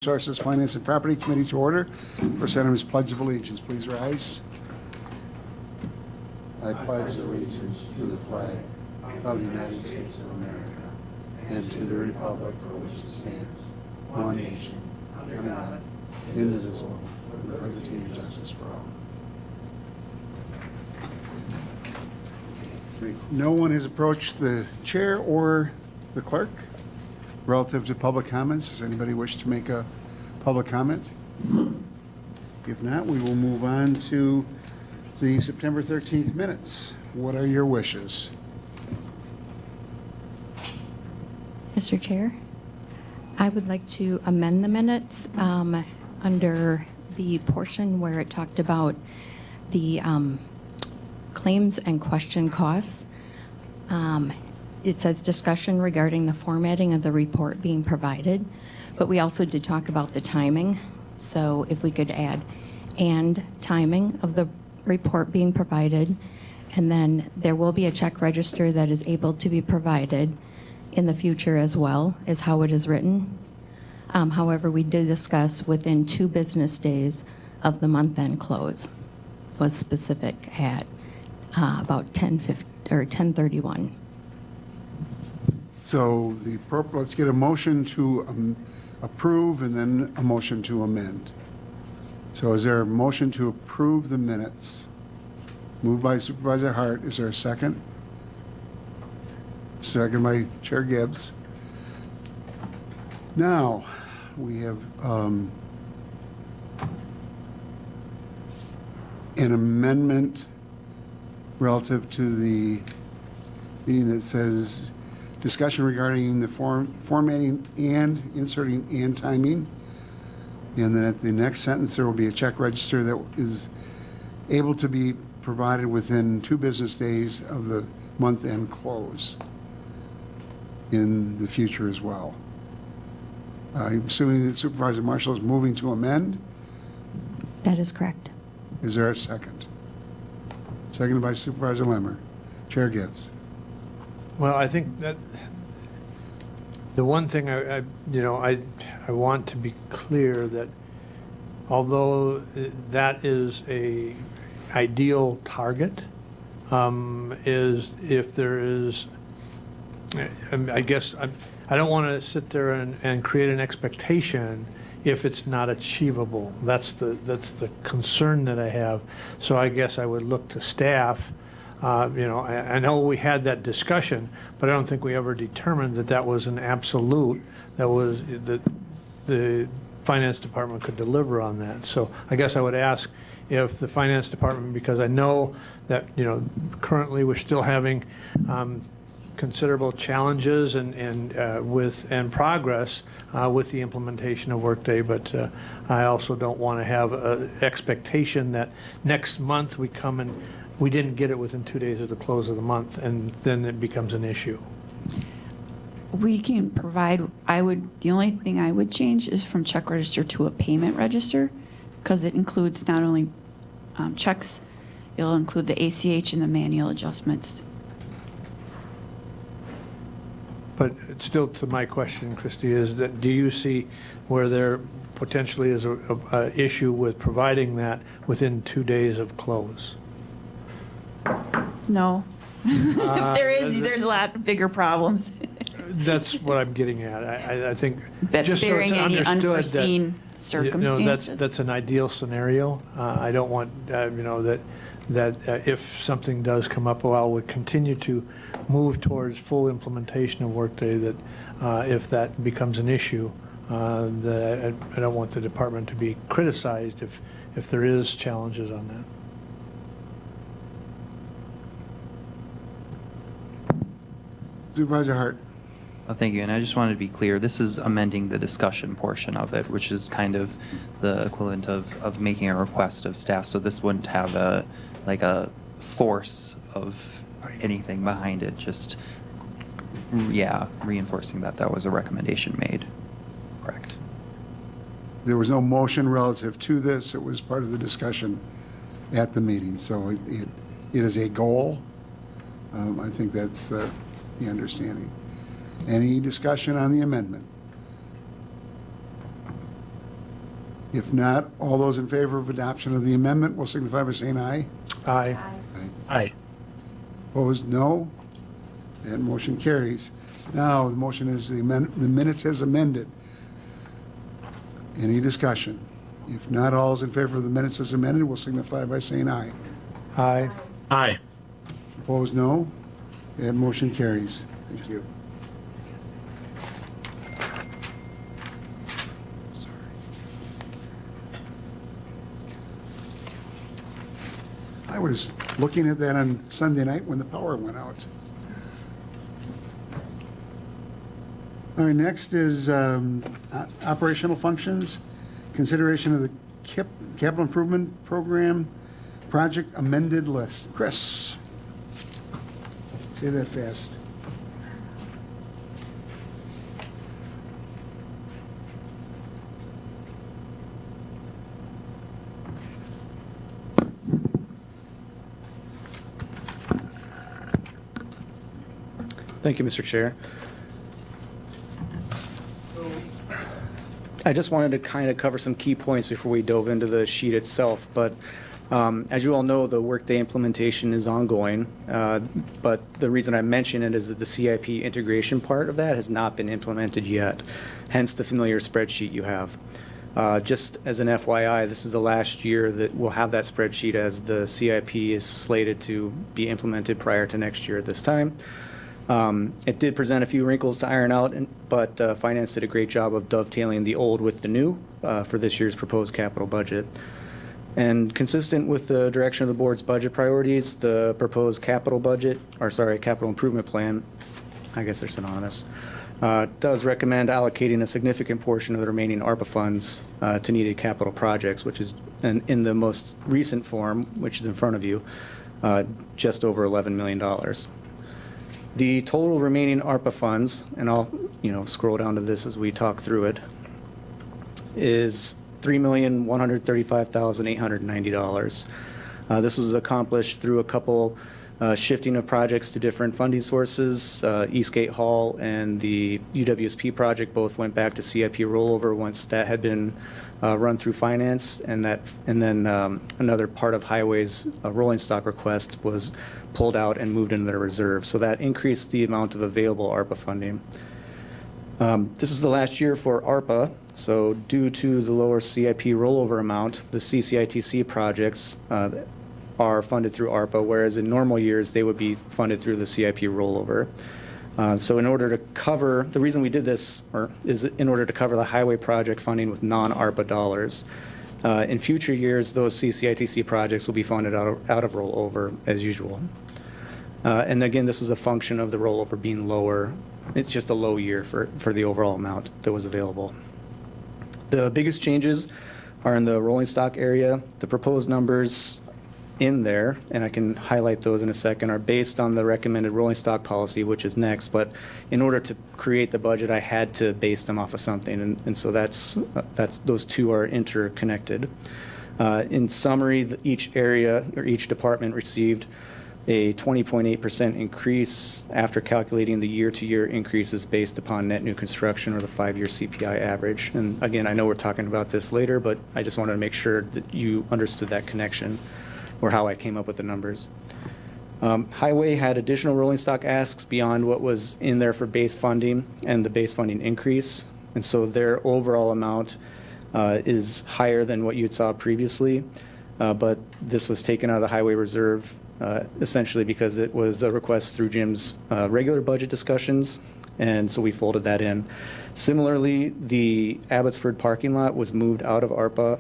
Resources, Finance, and Property Committee to order. First item is Pledge of Allegiance. Please rise. I pledge allegiance to the flag of the United States of America and to the republic for which it stands, one nation, under God, indivisible, with liberty and justice for all. No one has approached the chair or the clerk relative to public comments. Does anybody wish to make a public comment? If not, we will move on to the September 13th minutes. What are your wishes? Mr. Chair, I would like to amend the minutes under the portion where it talked about the claims and question costs. It says discussion regarding the formatting of the report being provided, but we also did talk about the timing. So if we could add and timing of the report being provided, and then there will be a check register that is able to be provided in the future as well, is how it is written. However, we did discuss within 2 business days of the month-end close was specific at about 10:31. So let's get a motion to approve and then a motion to amend. So is there a motion to approve the minutes? Moved by Supervisor Hart. Is there a second? Second by Chair Gibbs. Now, we have an amendment relative to the meeting that says discussion regarding the formatting and inserting and timing. And then at the next sentence, there will be a check register that is able to be provided within 2 business days of the month-end close in the future as well. I'm assuming that Supervisor Marshall is moving to amend. That is correct. Is there a second? Seconded by Supervisor Lemmer. Chair Gibbs. Well, I think that the one thing I want to be clear that although that is a ideal target, is if there is, I guess I don't want to sit there and create an expectation if it's not achievable. That's the concern that I have. So I guess I would look to staff. I know we had that discussion, but I don't think we ever determined that that was an absolute, that the finance department could deliver on that. So I guess I would ask if the finance department, because I know that, currently we're still having considerable challenges and progress with the implementation of Workday, but I also don't want to have an expectation that next month we come and we didn't get it within 2 days of the close of the month, and then it becomes an issue. We can provide, the only thing I would change is from check register to a payment register, because it includes not only checks, it'll include the ACH and the manual adjustments. But still, to my question, Christy, is that do you see where there potentially is a issue with providing that within 2 days of close? No. If there is, there's a lot bigger problems. That's what I'm getting at. I think But just so it's bearing any understood unforeseen that circumstances. that's an ideal scenario. I don't want that if something does come up, while we continue to move towards full implementation of Workday, that if that becomes an issue, that I don't want the department to be criticized if there is challenges on that. Supervisor Hart. Thank you, and I just wanted to be clear, this is amending the discussion portion of it, which is kind of the equivalent of making a request of staff, so this wouldn't have a force of anything behind it, just, reinforcing that was a recommendation made. Correct. There was no motion relative to this. It was part of the discussion at the meeting. So it is a goal. I think that's the understanding. Any discussion on the amendment? If not, all those in favor of adoption of the amendment will signify by saying aye. Aye. Aye. Opposed, no. That motion carries. Now, the motion is the minutes as amended. Any discussion? If not, all those in favor of the minutes as amended will signify by saying aye. Aye. Aye. Opposed, no. That motion carries. Thank you. I was looking at that on Sunday night when the power went out. All right, next is operational functions, consideration of the capital improvement program, project amended list. Chris, say that fast. Thank you, Mr. Chair. I just wanted to kind of cover some key points before we dove into the sheet itself, but as you all know, the Workday implementation is ongoing, but the reason I mention it is that the CIP integration part of that has not been implemented yet, hence the familiar spreadsheet you have. Just as an FYI, this is the last year that we'll have that spreadsheet as the CIP is slated to be implemented prior to next year at this time. It did present a few wrinkles to iron out, but Finance did a great job of dovetailing the old with the new for this year's proposed capital budget. And consistent with the direction of the board's budget priorities, the proposed capital improvement plan, I guess they're synonymous, does recommend allocating a significant portion of the remaining ARPA funds to needed capital projects, which is in the most recent form, which is in front of you, just over $11 million. The total remaining ARPA funds, and I'll scroll down to this as we talk through it, is $3,135,890. This was accomplished through a couple shifting of projects to different funding sources. Eastgate Hall and the UWSP project both went back to CIP rollover once that had been run through finance, and then another part of Highway's rolling stock request was pulled out and moved into their reserve. So that increased the amount of available ARPA funding. This is the last year for ARPA, so due to the lower CIP rollover amount, the CCITC projects are funded through ARPA, whereas in normal years, they would be funded through the CIP rollover. So in order to cover, the reason we did this is in order to cover the highway project funding with non-ARPA dollars. In future years, those CCITC projects will be funded out of rollover as usual. And again, this was a function of the rollover being lower. It's just a low year for the overall amount that was available. The biggest changes are in the rolling stock area. The proposed numbers in there, and I can highlight those in a second, are based on the recommended rolling stock policy, which is next. But in order to create the budget, I had to base them off of something, and so that's those two are interconnected. In summary, each area or each department received a 20.8% increase after calculating the year-to-year increases based upon net new construction or the 5-year CPI average. And again, I know we're talking about this later, but I just wanted to make sure that you understood that connection or how I came up with the numbers. Highway had additional rolling stock asks beyond what was in there for base funding and the base funding increase. And so their overall amount is higher than what you saw previously. But this was taken out of the highway reserve essentially because it was a request through Jim's regular budget discussions. And so we folded that in. Similarly, the Abbotsford parking lot was moved out of ARPA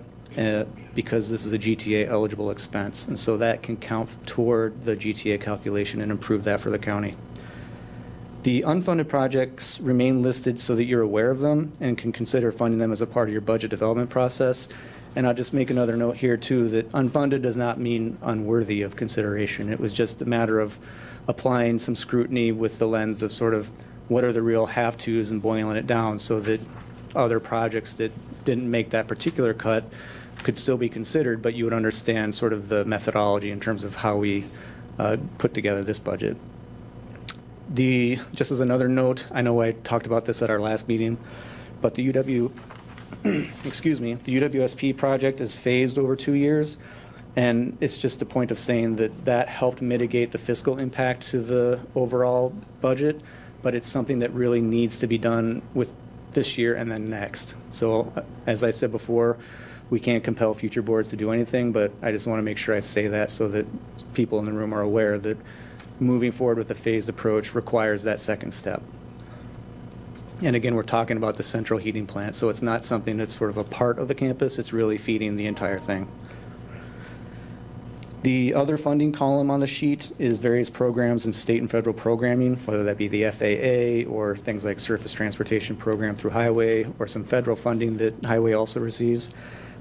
because this is a GTA eligible expense. And so that can count toward the GTA calculation and improve that for the county. The unfunded projects remain listed so that you're aware of them and can consider funding them as a part of your budget development process. And I'll just make another note here too, that unfunded does not mean unworthy of consideration. It was just a matter of applying some scrutiny with the lens of sort of what are the real have-tos and boiling it down so that other projects that didn't make that particular cut could still be considered, but you would understand sort of the methodology in terms of how we put together this budget. Just as another note, I know I talked about this at our last meeting, but the excuse me, the UWSP project is phased over 2 years, and it's just a point of saying that that helped mitigate the fiscal impact to the overall budget, but it's something that really needs to be done with this year and then next. So as I said before, we can't compel future boards to do anything, but I just want to make sure I say that so that people in the room are aware that moving forward with a phased approach requires that second step. And again, we're talking about the central heating plant, so it's not something that's sort of a part of the campus, it's really feeding the entire thing. The other funding column on the sheet is various programs and state and federal programming, whether that be the FAA or things like Surface Transportation Program through Highway or some federal funding that Highway also receives.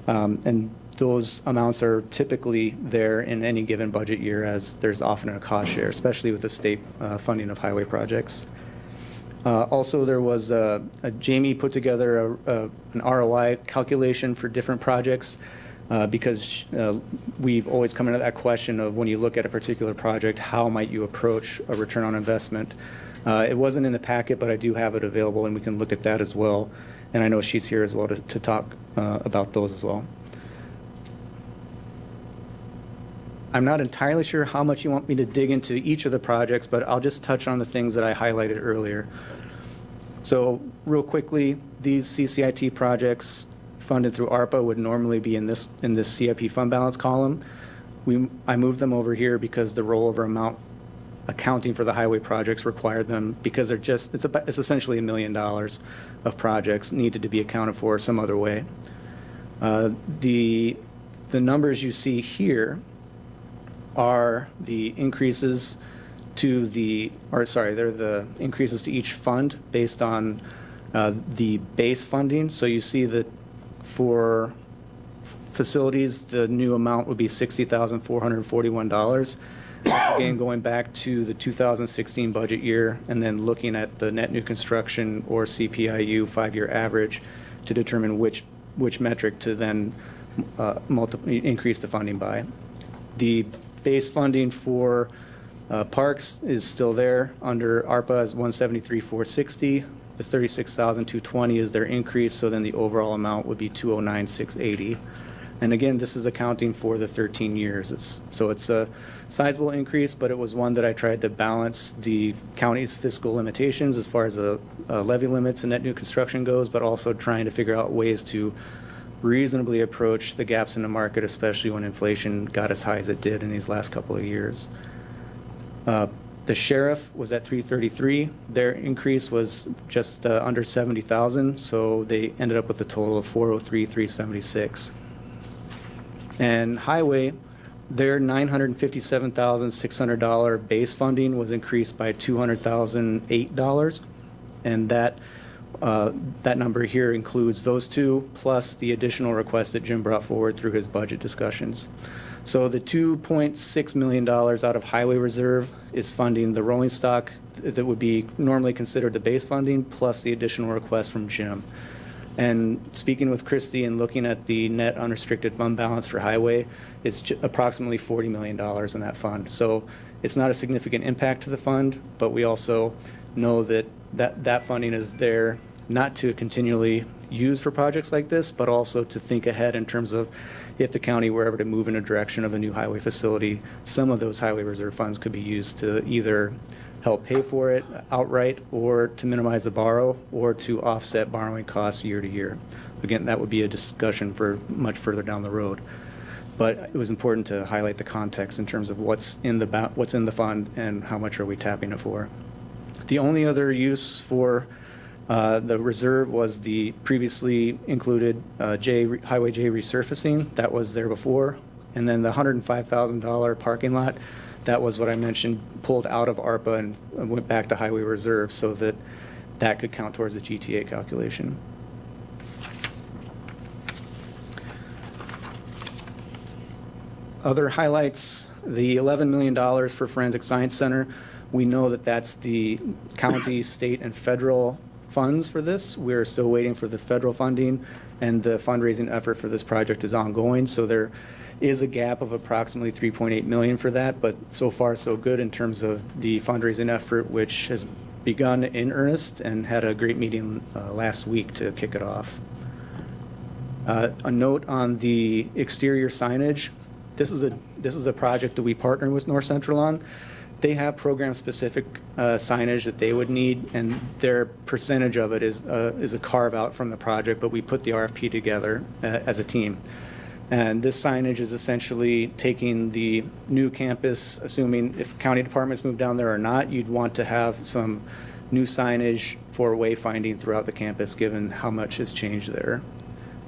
And those amounts are typically there in any given budget year, as there's often a cost share, especially with the state funding of highway projects. Also, there was Jamie put together an ROI calculation for different projects because we've always come into that question of when you look at a particular project, how might you approach a return on investment? It wasn't in the packet, but I do have it available, and we can look at that as well. And I know she's here as well to talk about those as well. I'm not entirely sure how much you want me to dig into each of the projects, but I'll just touch on the things that I highlighted earlier. So real quickly, these CCIT projects funded through ARPA would normally be in this CIP fund balance column. I moved them over here because the rollover amount accounting for the highway projects required them, because they're just, it's essentially $1 million of projects needed to be accounted for some other way. The numbers you see here are the increases to they're the increases to each fund based on the base funding. So you see that for facilities, the new amount would be $60,441. That's again going back to the 2016 budget year and then looking at the net new construction or CPIU 5-year average to determine which metric to then increase the funding by. The base funding for parks is still there under ARPA as $173,460. The $36,220 is their increase, so then the overall amount would be $209,680. And again, this is accounting for the 13 years. So it's a sizable increase, but it was one that I tried to balance the county's fiscal limitations as far as the levy limits and net new construction goes, but also trying to figure out ways to reasonably approach the gaps in the market, especially when inflation got as high as it did in these last couple of years. The sheriff was at $333. Their increase was just under $70,000, so they ended up with a total of $403,376. And highway, their $957,600 base funding was increased by $200,008, and that number here includes those two plus the additional request that Jim brought forward through his budget discussions. So the $2.6 million out of highway reserve is funding the rolling stock that would be normally considered the base funding plus the additional request from Jim. And speaking with Christy and looking at the net unrestricted fund balance for highway, it's approximately $40 million in that fund. So it's not a significant impact to the fund, but we also know that funding is there not to continually use for projects like this, but also to think ahead in terms of if the county were ever to move in a direction of a new highway facility, some of those highway reserve funds could be used to either help pay for it outright or to minimize the borrow or to offset borrowing costs year to year. Again, that would be a discussion for much further down the road. But it was important to highlight the context in terms of what's in the fund and how much are we tapping it for. The only other use for the reserve was the previously included Highway J resurfacing. That was there before. And then the $105,000 parking lot, that was what I mentioned, pulled out of ARPA and went back to Highway Reserve so that that could count towards the GTA calculation. Other highlights, the $11 million for Forensic Science Center. We know that that's the county, state, and federal funds for this. We're still waiting for the federal funding, and the fundraising effort for this project is ongoing. So there is a gap of approximately $3.8 million for that, but so far so good in terms of the fundraising effort, which has begun in earnest and had a great meeting last week to kick it off. A note on the exterior signage. This is a project that we partner with North Central on. They have program-specific signage that they would need, and their percentage of it is a carve-out from the project, but we put the RFP together as a team. And this signage is essentially taking the new campus, assuming if county departments move down there or not, you'd want to have some new signage for wayfinding throughout the campus, given how much has changed there.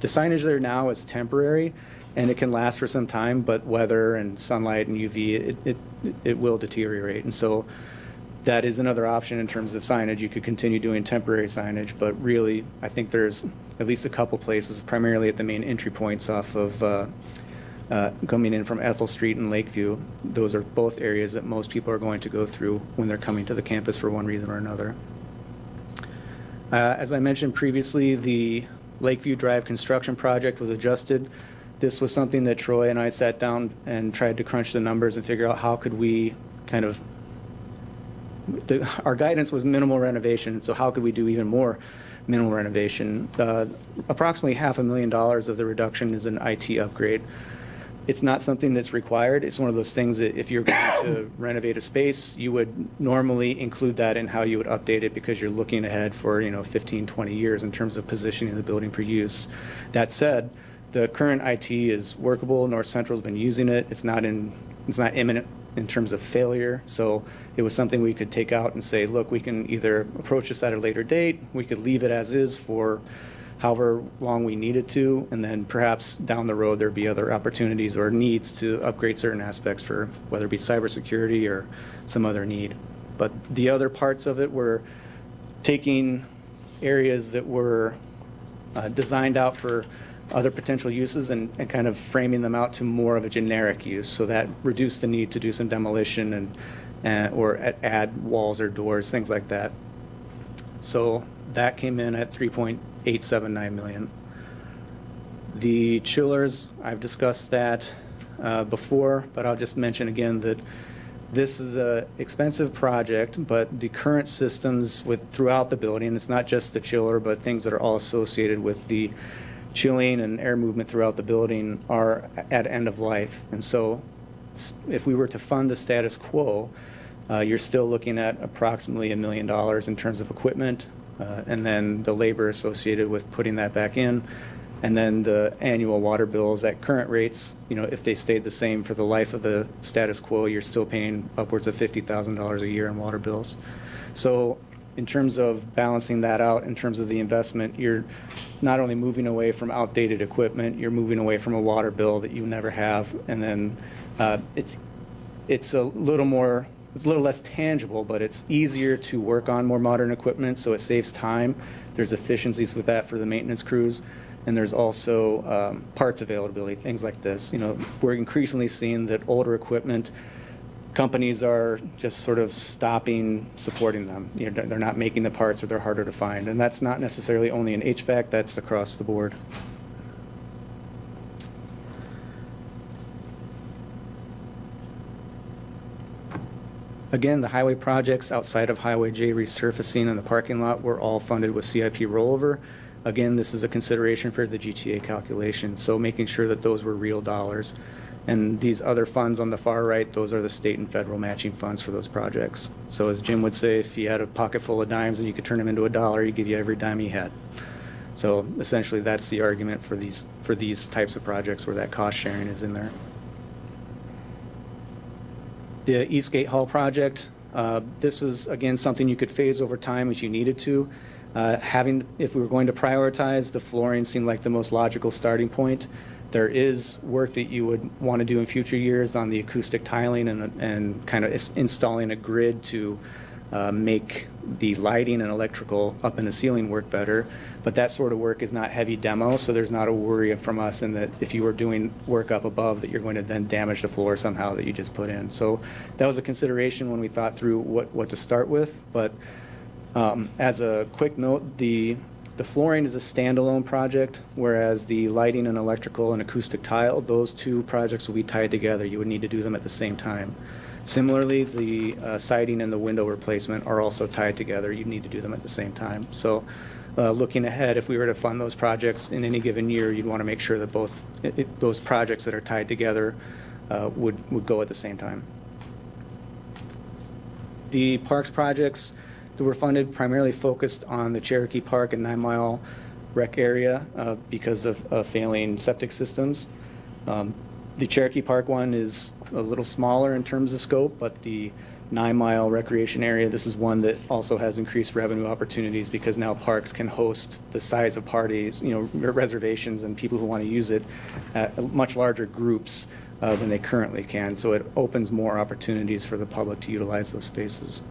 The signage there now is temporary, and it can last for some time, but weather and sunlight and UV, it will deteriorate. And so that is another option in terms of signage. You could continue doing temporary signage, but really, I think there's at least a couple places, primarily at the main entry points off of coming in from Ethel Street and Lakeview. Those are both areas that most people are going to go through when they're coming to the campus for one reason or another. As I mentioned previously, the Lakeview Drive construction project was adjusted. This was something that Troy and I sat down and tried to crunch the numbers and figure out how could we kind of, our guidance was minimal renovation, so how could we do even more minimal renovation? Approximately $500,000 of the reduction is an IT upgrade. It's not something that's required. It's one of those things that if you're going to renovate a space, you would normally include that in how you would update it because you're looking ahead for 15, 20 years in terms of positioning the building for use. That said, the current IT is workable. North Central's been using it. It's not imminent in terms of failure. So it was something we could take out and say, look, we can either approach this at a later date, we could leave it as is for however long we needed to, and then perhaps down the road there'd be other opportunities or needs to upgrade certain aspects for whether it be cybersecurity or some other need. But the other parts of it were taking areas that were designed out for other potential uses and kind of framing them out to more of a generic use, so that reduced the need to do some demolition and or add walls or doors, things like that. So that came in at $3.879 million. The chillers, I've discussed that before, but I'll just mention again that this is an expensive project, but the current systems throughout the building, it's not just the chiller, but things that are all associated with the chilling and air movement throughout the building are at end of life. And so if we were to fund the status quo, you're still looking at approximately $1 million in terms of equipment, and then the labor associated with putting that back in, and then the annual water bills at current rates. If they stayed the same for the life of the status quo, you're still paying upwards of $50,000 a year in water bills. So in terms of balancing that out, in terms of the investment, you're not only moving away from outdated equipment, you're moving away from a water bill that you never have, and then it's a little less tangible, but it's easier to work on more modern equipment, so it saves time. There's efficiencies with that for the maintenance crews, and there's also parts availability, things like this. We're increasingly seeing that older equipment, companies are just sort of stopping supporting them. They're not making the parts, or they're harder to find, and that's not necessarily only in HVAC, that's across the board. Again, the highway projects outside of Highway J resurfacing and the parking lot were all funded with CIP rollover. Again, this is a consideration for the GTA calculation, so making sure that those were real dollars. And these other funds on the far right, those are the state and federal matching funds for those projects. So as Jim would say, if you had a pocket full of dimes and you could turn them into $1, he'd give you every dime you had. So essentially that's the argument for these types of projects where that cost sharing is in there. The Eastgate Hall project, this was, again, something you could phase over time if you needed to. If we were going to prioritize, the flooring seemed like the most logical starting point. There is work that you would want to do in future years on the acoustic tiling and kind of installing a grid to make the lighting and electrical up in the ceiling work better. But that sort of work is not heavy demo, so there's not a worry from us in that if you were doing work up above that you're going to then damage the floor somehow that you just put in. So that was a consideration when we thought through what to start with. But as a quick note, the flooring is a standalone project, whereas the lighting and electrical and acoustic tile, those two projects will be tied together. You would need to do them at the same time. Similarly, the siding and the window replacement are also tied together. You need to do them at the same time. So looking ahead, if we were to fund those projects in any given year, you'd want to make sure that both those projects that are tied together would go at the same time. The parks projects that were funded primarily focused on the Cherokee Park and 9 Mile rec area because of failing septic systems. The Cherokee Park one is a little smaller in terms of scope, but the 9 Mile recreation area, this is one that also has increased revenue opportunities because now parks can host the size of parties, reservations and people who want to use it at much larger groups than they currently can. So it opens more opportunities for the public to utilize those spaces.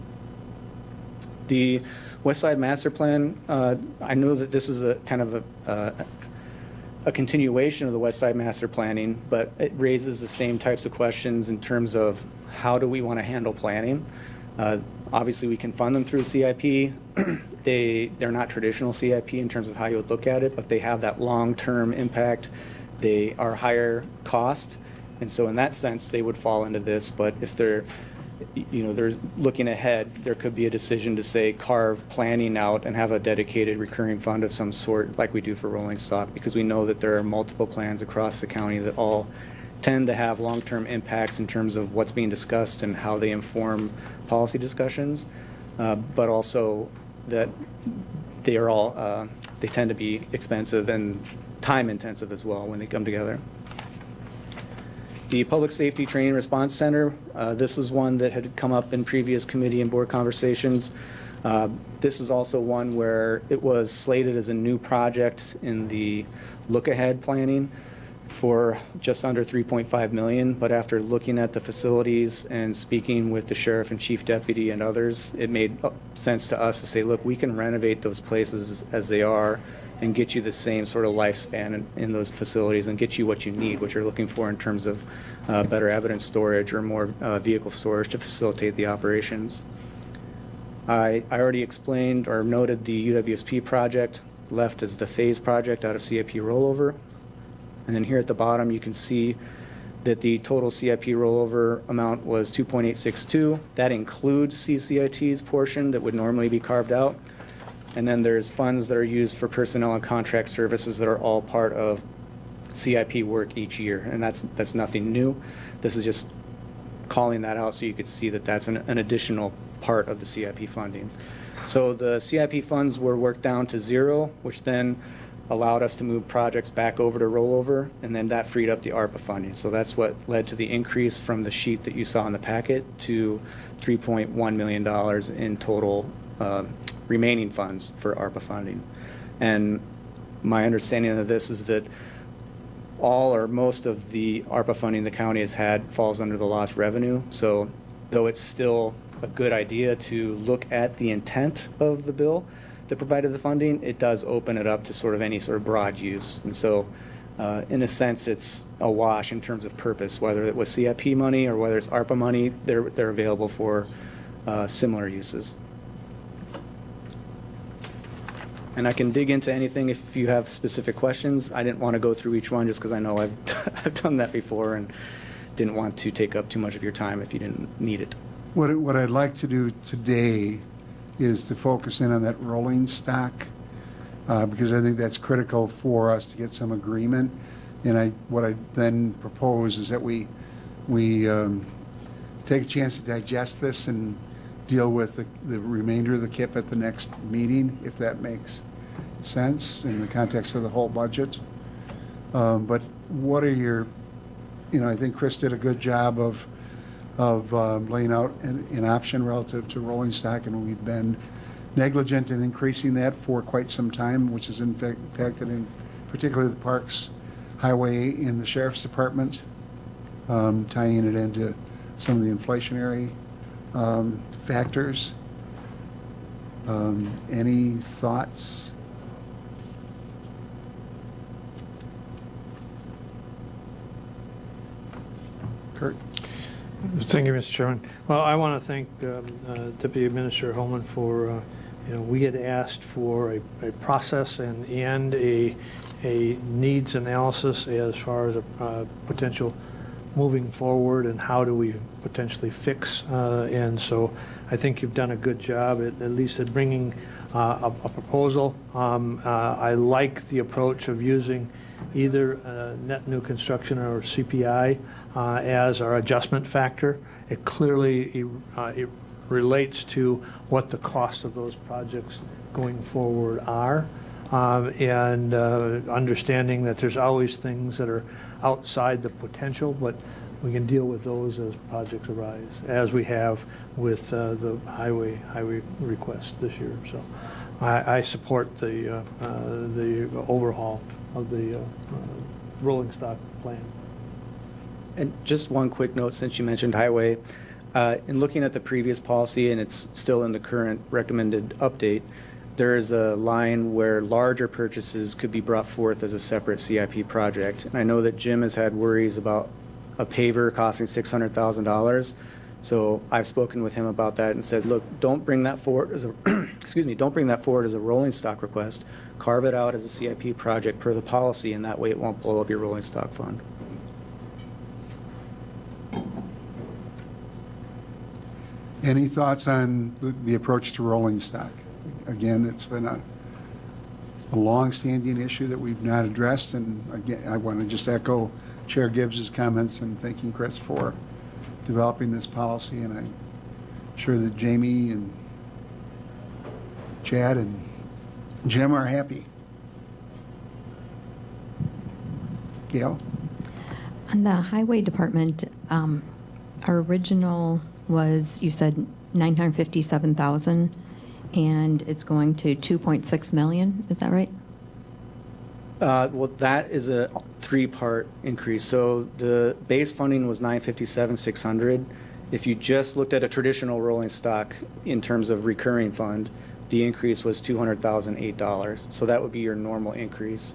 The West Side Master Plan, I know that this is a kind of a continuation of the West Side Master Planning, but it raises the same types of questions in terms of how do we want to handle planning. Obviously, we can fund them through CIP. They're not traditional CIP in terms of how you would look at it, but they have that long-term impact. They are higher cost, and so in that sense, they would fall into this. But if they're looking ahead, there could be a decision to say carve planning out and have a dedicated recurring fund of some sort like we do for rolling stock, because we know that there are multiple plans across the county that all tend to have long-term impacts in terms of what's being discussed and how they inform policy discussions, but also that they are all, they tend to be expensive and time intensive as well when they come together. The Public Safety Training Response Center, this is one that had come up in previous committee and board conversations. This is also one where it was slated as a new project in the look-ahead planning for just under $3.5 million, but after looking at the facilities and speaking with the sheriff and chief deputy and others, it made sense to us to say, look, we can renovate those places as they are and get you the same sort of lifespan in those facilities and get you what you need, what you're looking for in terms of better evidence storage or more vehicle storage to facilitate the operations. I already explained or noted the UWSP project left as the phase project out of CIP rollover. And then here at the bottom, you can see that the total CIP rollover amount was 2.862. That includes CCIT's portion that would normally be carved out. And then there's funds that are used for personnel and contract services that are all part of CIP work each year. And that's nothing new. This is just calling that out so you could see that that's an additional part of the CIP funding. So the CIP funds were worked down to zero, which then allowed us to move projects back over to rollover, and then that freed up the ARPA funding. So that's what led to the increase from the sheet that you saw in the packet to $3.1 million in total remaining funds for ARPA funding. And my understanding of this is that all or most of the ARPA funding the county has had falls under the lost revenue. So though it's still a good idea to look at the intent of the bill that provided the funding, it does open it up to sort of any sort of broad use. And so in a sense, it's a wash in terms of purpose, whether it was CIP money or whether it's ARPA money, they're available for similar uses. And I can dig into anything if you have specific questions. I didn't want to go through each one just because I know I've done that before and didn't want to take up too much of your time if you didn't need it. What I'd like to do today is to focus in on that rolling stock, because I think that's critical for us to get some agreement. And what I then propose is that we take a chance to digest this and deal with the remainder of the KIP at the next meeting, if that makes sense in the context of the whole budget. But what are your, I think Chris did a good job of laying out an option relative to rolling stock, and we've been negligent in increasing that for quite some time, which has impacted in particularly the Parks, Highway, and the Sheriff's Department, tying it into some of the inflationary factors. Any thoughts? Kurt? Thank you, Mr. Chairman. Well, I want to thank Deputy Administrator Holman for, we had asked for a process and a needs analysis as far as a potential moving forward and how do we potentially fix. And so I think you've done a good job at least at bringing a proposal. I like the approach of using either net new construction or CPI as our adjustment factor. It clearly it relates to what the cost of those projects going forward are, and understanding that there's always things that are outside the potential, but we can deal with those as projects arise, as we have with the highway request this year. So I support the overhaul of the rolling stock plan. And just one quick note, since you mentioned highway, in looking at the previous policy, and it's still in the current recommended update, there is a line where larger purchases could be brought forth as a separate CIP project. And I know that Jim has had worries about a paver costing $600,000. So I've spoken with him about that and said, look, don't bring that forward as a, excuse me, don't bring that forward as a rolling stock request. Carve it out as a CIP project per the policy, and that way it won't blow up your rolling stock fund. Any thoughts on the approach to rolling stock? Again, it's been a long-standing issue that we've not addressed, and again, I want to just echo Chair Gibbs's comments and thanking Chris for developing this policy, and I'm sure that Jamie and Chad and Jim are happy. Gail? On the highway department, our original was, you said 957,000, and it's going to 2.6 million, is that right? Well, that is a three-part increase. So the base funding was $957,600. If you just looked at a traditional rolling stock in terms of recurring fund, the increase was $200,008. So that would be your normal increase.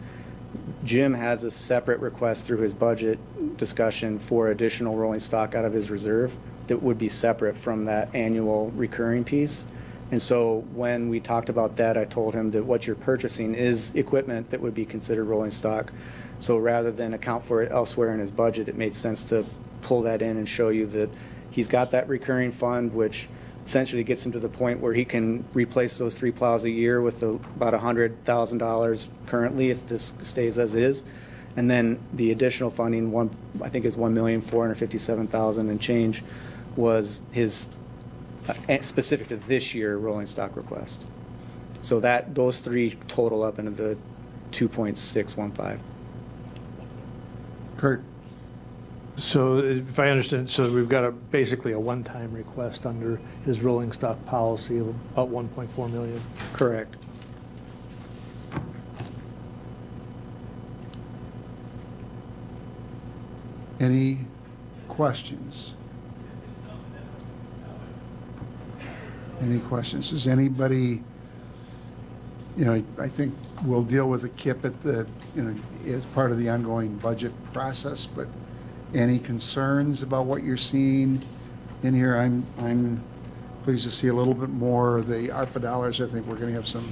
Jim has a separate request through his budget discussion for additional rolling stock out of his reserve that would be separate from that annual recurring piece. And so when we talked about that, I told him that what you're purchasing is equipment that would be considered rolling stock. So rather than account for it elsewhere in his budget, it made sense to pull that in and show you that he's got that recurring fund, which essentially gets him to the point where he can replace those 3 plows a year with about $100,000 currently if this stays as is. And then the additional funding, I think is $1,457,000 and change, was his specific to this year rolling stock request. So that those three total up into the 2.615. Kurt? So if I understand, so we've got basically a one-time request under his rolling stock policy of about 1.4 million. Correct. Any questions? Any questions? Does anybody, I think we'll deal with the KIP at the, as part of the ongoing budget process, but any concerns about what you're seeing in here? I'm pleased to see a little bit more of the ARPA dollars. I think we're going to have some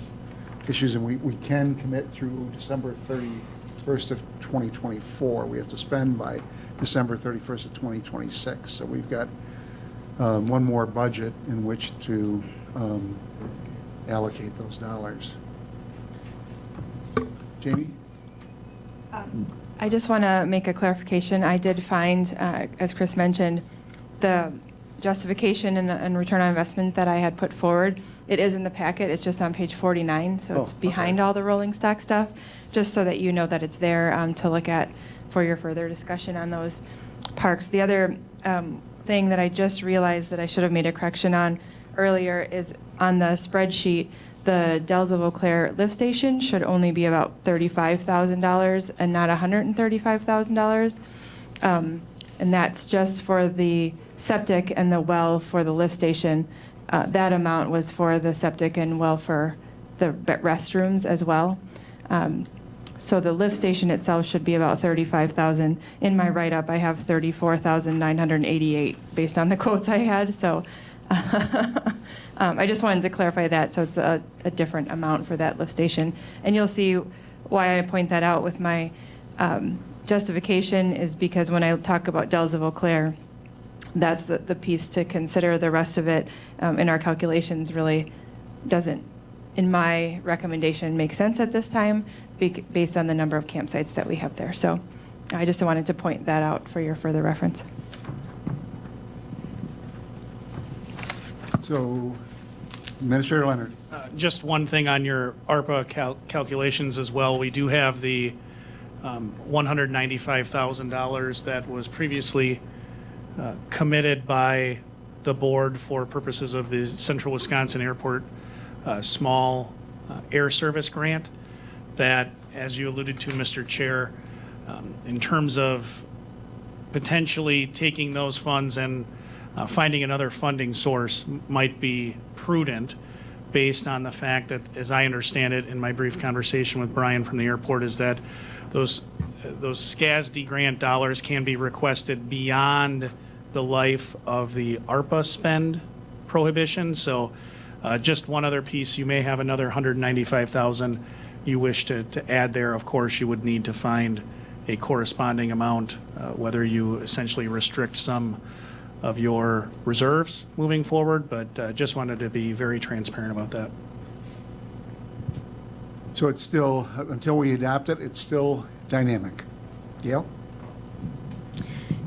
issues, and we can commit through December 31st of 2024. We have to spend by December 31st of 2026. So we've got one more budget in which to allocate those dollars. Jamie? I just want to make a clarification. I did find, as Chris mentioned, the justification and return on investment that I had put forward. It is in the packet. It's just on page 49, so it's behind all the rolling stock stuff, just so that you know that it's there to look at for your further discussion on those parks. The other thing that I just realized that I should have made a correction on earlier is on the spreadsheet, the Dells of Eau Claire lift station should only be about $35,000 and not $135,000. And that's just for the septic and the well for the lift station. That amount was for the septic and well for the restrooms as well. So the lift station itself should be about $35,000. In my write-up, I have $34,988 based on the quotes I had. So I just wanted to clarify that. So it's a different amount for that lift station. And you'll see why I point that out with my justification is because when I talk about Dells of Eau Claire, that's the piece to consider. The rest of it in our calculations really doesn't in my recommendation, make sense at this time based on the number of campsites that we have there. So I just wanted to point that out for your further reference. So, Administrator Leonard. Just one thing on your ARPA calculations as well. We do have the $195,000 that was previously committed by the board for purposes of the Central Wisconsin Airport small air service grant that, as you alluded to, Mr. Chair, in terms of potentially taking those funds and finding another funding source might be prudent based on the fact that, as I understand it in my brief conversation with Brian from the airport, is that those SCASD grant dollars can be requested beyond the life of the ARPA spend prohibition. So just one other piece, you may have another $195,000 you wish to add there. Of course, you would need to find a corresponding amount, whether you essentially restrict some of your reserves moving forward, but just wanted to be very transparent about that. So it's still, until we adopt it, it's still dynamic. Gail?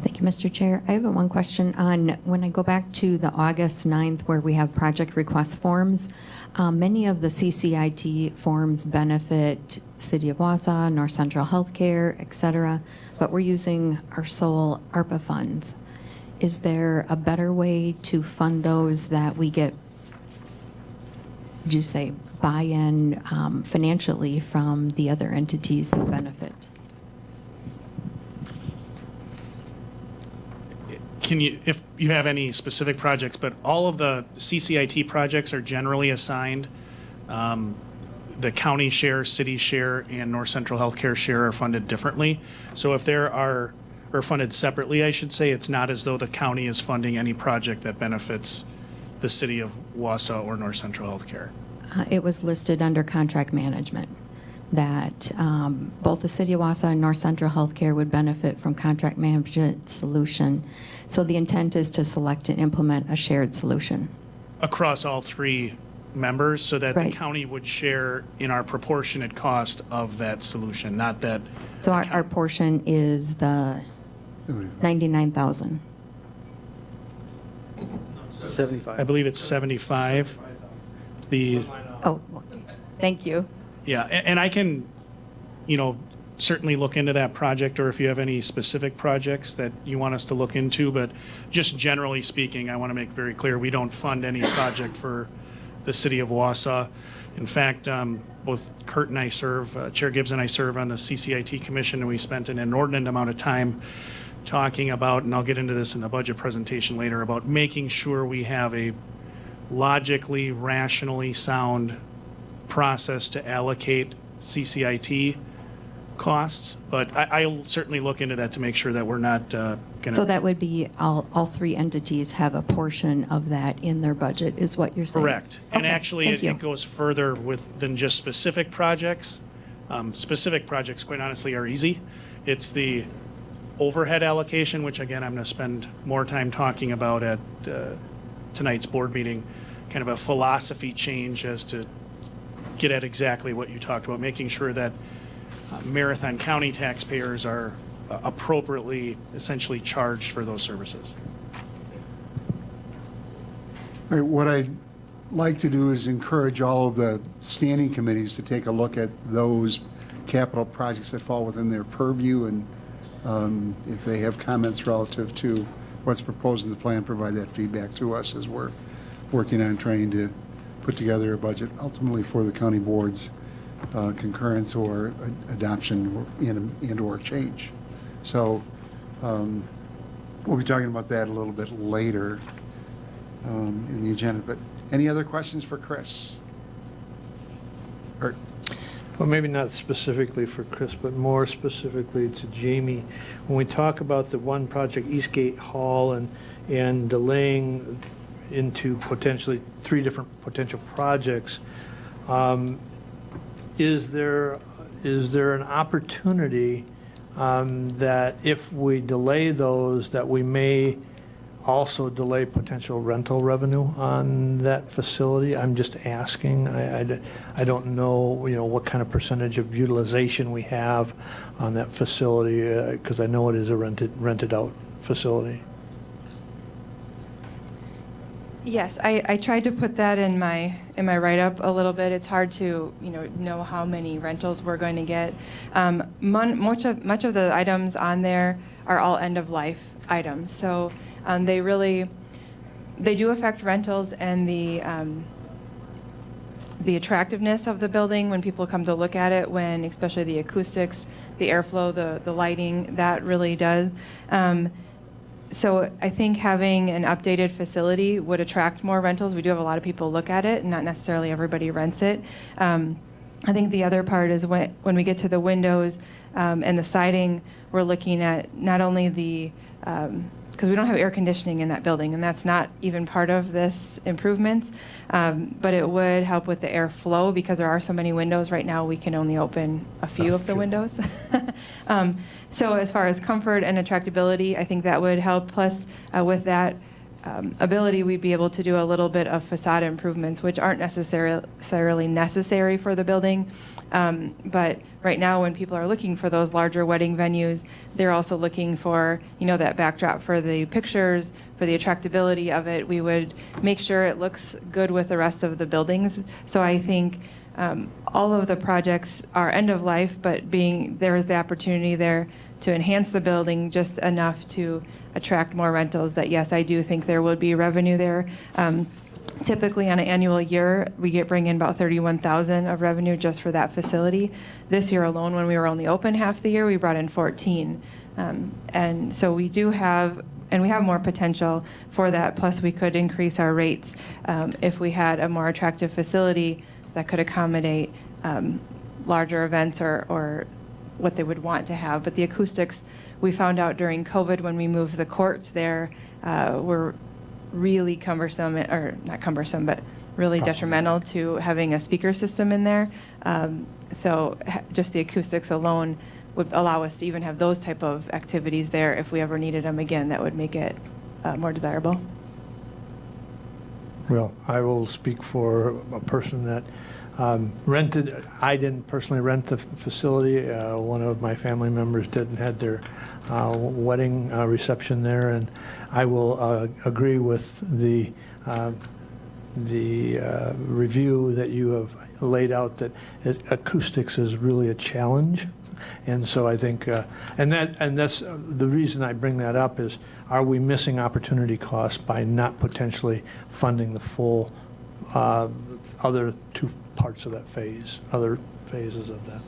Thank you, Mr. Chair. I have one question on, when I go back to the August 9th where we have project request forms, many of the CCIT forms benefit City of Wausau, North Central Healthcare, et cetera, but we're using our sole ARPA funds. Is there a better way to fund those that we get, would you say, buy-in financially from the other entities that benefit? Can you, if you have any specific projects, but all of the CCIT projects are generally assigned. The county share, city share, and North Central Healthcare share are funded differently. So if there are, or funded separately, I should say, it's not as though the county is funding any project that benefits the city of Wausau or North Central Healthcare. It was listed under contract management that both the City of Wausau and North Central Healthcare would benefit from contract management solution. So the intent is to select and implement a shared solution. Across all three members, so that Right. the county would share in our proportionate cost of that solution, not that. So our portion is the 99,000. 75. I believe it's 75. The, Oh, thank you. yeah, and I can, certainly look into that project, or if you have any specific projects that you want us to look into, but just generally speaking, I want to make very clear, we don't fund any project for the city of Wausau. In fact, both Kurt and I serve, Chair Gibbs and I serve on the CCIT Commission, and we spent an inordinate amount of time talking about, and I'll get into this in the budget presentation later, about making sure we have a logically, rationally sound process to allocate CCIT costs. But I'll certainly look into that to make sure that we're not going to. So that would be all three entities have a portion of that in their budget, is what you're saying? Correct. And Okay, actually, thank you. it goes further than just specific projects. Specific projects, quite honestly, are easy. It's the overhead allocation, which again, I'm going to spend more time talking about at tonight's board meeting, kind of a philosophy change as to get at exactly what you talked about, making sure that Marathon County taxpayers are appropriately, essentially charged for those services. All right, what I'd like to do is encourage all of the standing committees to take a look at those capital projects that fall within their purview, and if they have comments relative to what's proposed in the plan, provide that feedback to us as we're working on trying to put together a budget ultimately for the county board's concurrence or adoption and/or change. So we'll be talking about that a little bit later in the agenda. But any other questions for Chris? Or, Well, maybe not specifically for Chris, but more specifically to Jamie. When we talk about the one project, Eastgate Hall, and delaying into potentially 3 different potential projects, is there an opportunity that if we delay those, that we may also delay potential rental revenue on that facility? I'm just asking. I don't know, what kind of percentage of utilization we have on that facility, because I know it is a rented out facility. Yes, I tried to put that in my write-up a little bit. It's hard to know how many rentals we're going to get. Much of the items on there are all end-of-life items, so they do affect rentals and the attractiveness of the building when people come to look at it. When especially the acoustics, the airflow, the lighting, that really does. So I think having an updated facility would attract more rentals. We do have a lot of people look at it, and not necessarily everybody rents it. I think the other part is when we get to the windows and the siding, we're looking at not only the, because we don't have air conditioning in that building, and that's not even part of this improvements, but it would help with the airflow because there are so many windows. Right now, we can only open a few of the windows. So as far as comfort and attractability, I think that would help. Plus, with that ability, we'd be able to do a little bit of facade improvements, which aren't necessarily necessary for the building. But right now, when people are looking for those larger wedding venues, they're also looking for, that backdrop for the pictures, for the attractability of it. We would make sure it looks good with the rest of the buildings. So I think all of the projects are end of life, but there is the opportunity there to enhance the building just enough to attract more rentals. That yes, I do think there would be revenue there. Typically on an annual year, we bring in about $31,000 of revenue just for that facility. This year alone, when we were only open half the year, we brought in 14. And so we do have, and we have more potential for that. Plus, we could increase our rates if we had a more attractive facility that could accommodate larger events or what they would want to have. But the acoustics, we found out during COVID when we moved the courts there, were really cumbersome, or not cumbersome, but really detrimental to having a speaker system in there. So just the acoustics alone would allow us to even have those type of activities there if we ever needed them again. That would make it more desirable. Well, I will speak for a person that rented. I didn't personally rent the facility. One of my family members did and had their wedding reception there, and I will agree with the review that you have laid out, that acoustics is really a challenge. And so I think, and that's the reason I bring that up is, are we missing opportunity costs by not potentially funding the full other two parts of that phase, other phases of that?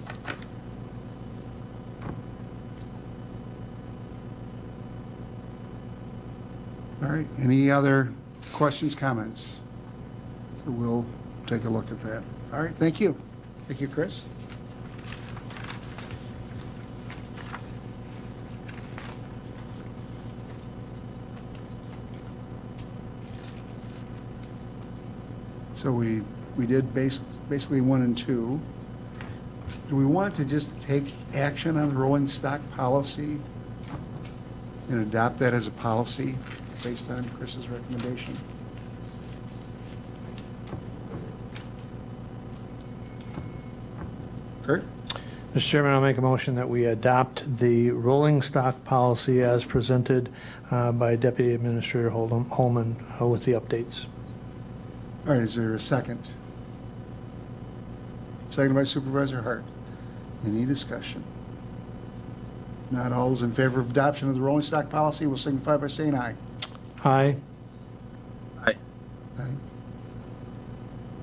All right, any other questions, comments? So we'll take a look at that. All right, thank you. Thank you, Chris. So we did basically 1 and 2. Do we want to just take action on the rolling stock policy and adopt that as a policy based on Chris's recommendation? Kurt? Mr. Chairman, I'll make a motion that we adopt the rolling stock policy as presented by Deputy Administrator Holman with the updates. All right, is there a second? Second by Supervisor Hart. Any discussion? Not all those in favor of adoption of the rolling stock policy will signify by saying aye. Aye. Aye.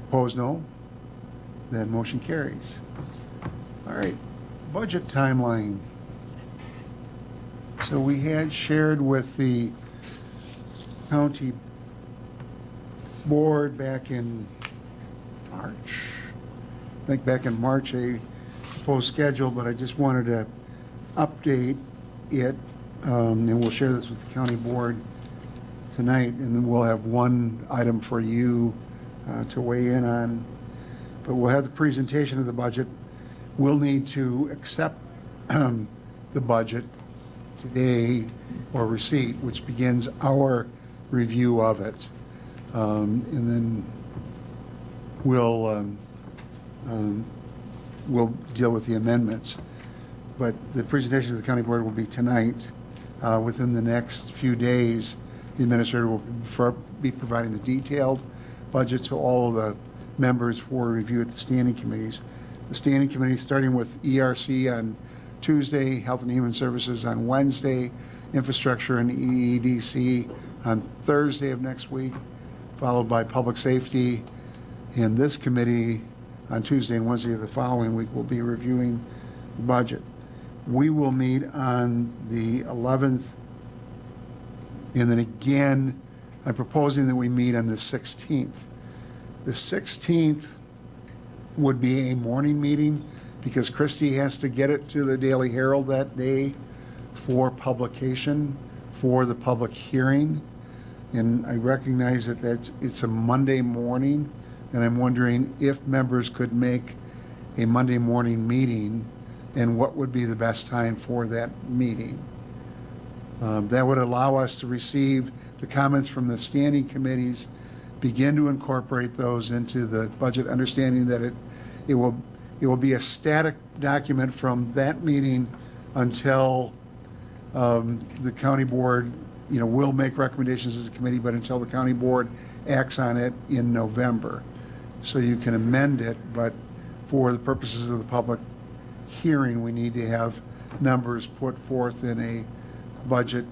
Opposed, no? Then motion carries. All right, budget timeline. So we had shared with the county board back in March. I think back in March, a proposed schedule, but I just wanted to update it, and we'll share this with the county board tonight, and then we'll have one item for you to weigh in on. But we'll have the presentation of the budget. We'll need to accept the budget today or receipt, which begins our review of it. And then we'll deal with the amendments. But the presentation to the county board will be tonight. Within the next few days, the administrator will be providing the detailed budget to all of the members for review at the standing committees. The standing committee, starting with ERC on Tuesday, Health and Human Services on Wednesday, Infrastructure and EEDC on Thursday of next week, followed by Public Safety. And this committee on Tuesday and Wednesday of the following week will be reviewing the budget. We will meet on the 11th, and then again, I'm proposing that we meet on the 16th. The 16th would be a morning meeting because Christie has to get it to the Daily Herald that day for publication, for the public hearing. And I recognize that it's a Monday morning, and I'm wondering if members could make a Monday morning meeting and what would be the best time for that meeting. That would allow us to receive the comments from the standing committees, begin to incorporate those into the budget, understanding that it will be a static document from that meeting until the county board, will make recommendations as a committee, but until the county board acts on it in November. So you can amend it, but for the purposes of the public hearing, we need to have numbers put forth in a budget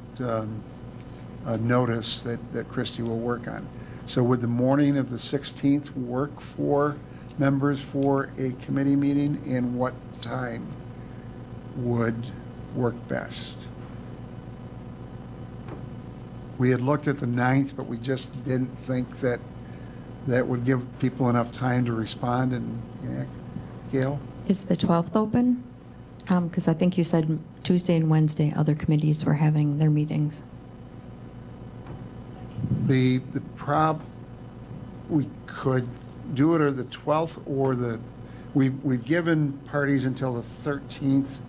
notice that Christie will work on. So would the morning of the 16th work for members for a committee meeting, and what time would work best? We had looked at the 9th, but we just didn't think that would give people enough time to respond and act. Gail? Is the 12th open? Because I think you said Tuesday and Wednesday, other committees were having their meetings. The we could do it or the 12th or we've given parties until the 13th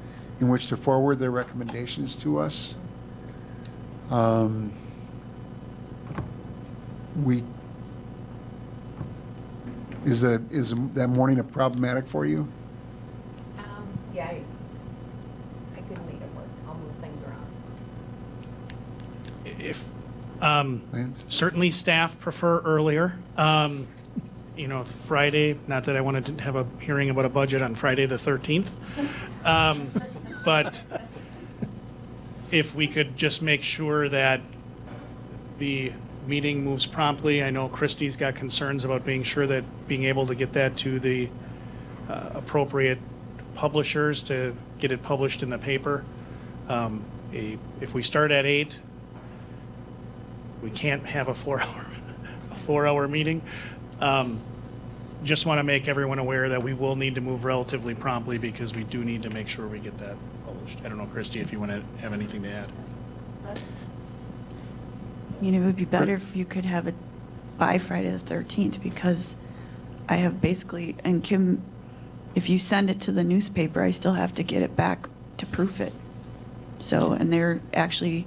in which to forward their recommendations to us. Is that morning problematic for you? Yeah, I could make it work. I'll move things around. If, Lance? certainly staff prefer earlier. Friday, not that I wanted to have a hearing about a budget on Friday the 13th. But if we could just make sure that the meeting moves promptly. I know Christie's got concerns about being able to get that to the appropriate publishers to get it published in the paper. If we start at 8, we can't have a 4-hour meeting. Just want to make everyone aware that we will need to move relatively promptly because we do need to make sure we get that published. I don't know, Christie, if you want to have anything to add. It would be better if you could have it by Friday the 13th, because I have basically, and Kim, if you send it to the newspaper, I still have to get it back to proof it. So, and they're actually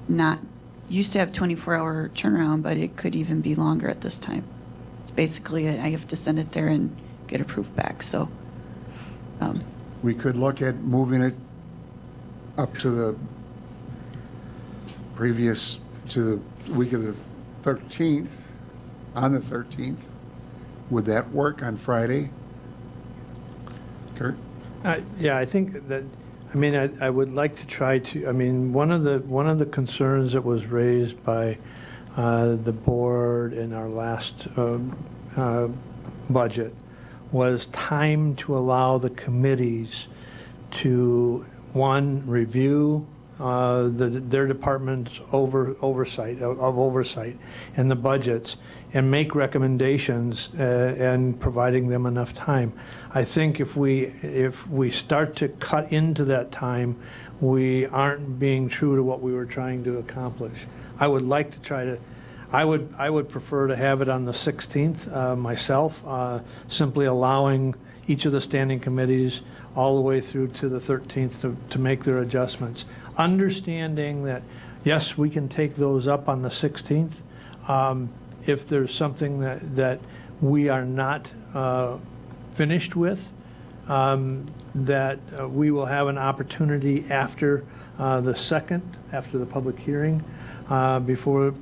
not, used to have 24-hour turnaround, but it could even be longer at this time. It's basically, I have to send it there and get a proof back, so. We could look at moving it up to the week of the 13th, on the 13th. Would that work on Friday? Kurt? Yeah, I think that, I would like to try to, one of the concerns that was raised by the board in our last budget was time to allow the committees to, one, review their department's oversight and the budgets, and make recommendations and providing them enough time. I think if we start to cut into that time, we aren't being true to what we were trying to accomplish. I would like to try to. I would prefer to have it on the 16th myself, simply allowing each of the standing committees all the way through to the 13th to make their adjustments. Understanding that yes, we can take those up on the 16th. If there's something that we are not finished with, that we will have an opportunity after the 2nd, after the public hearing, before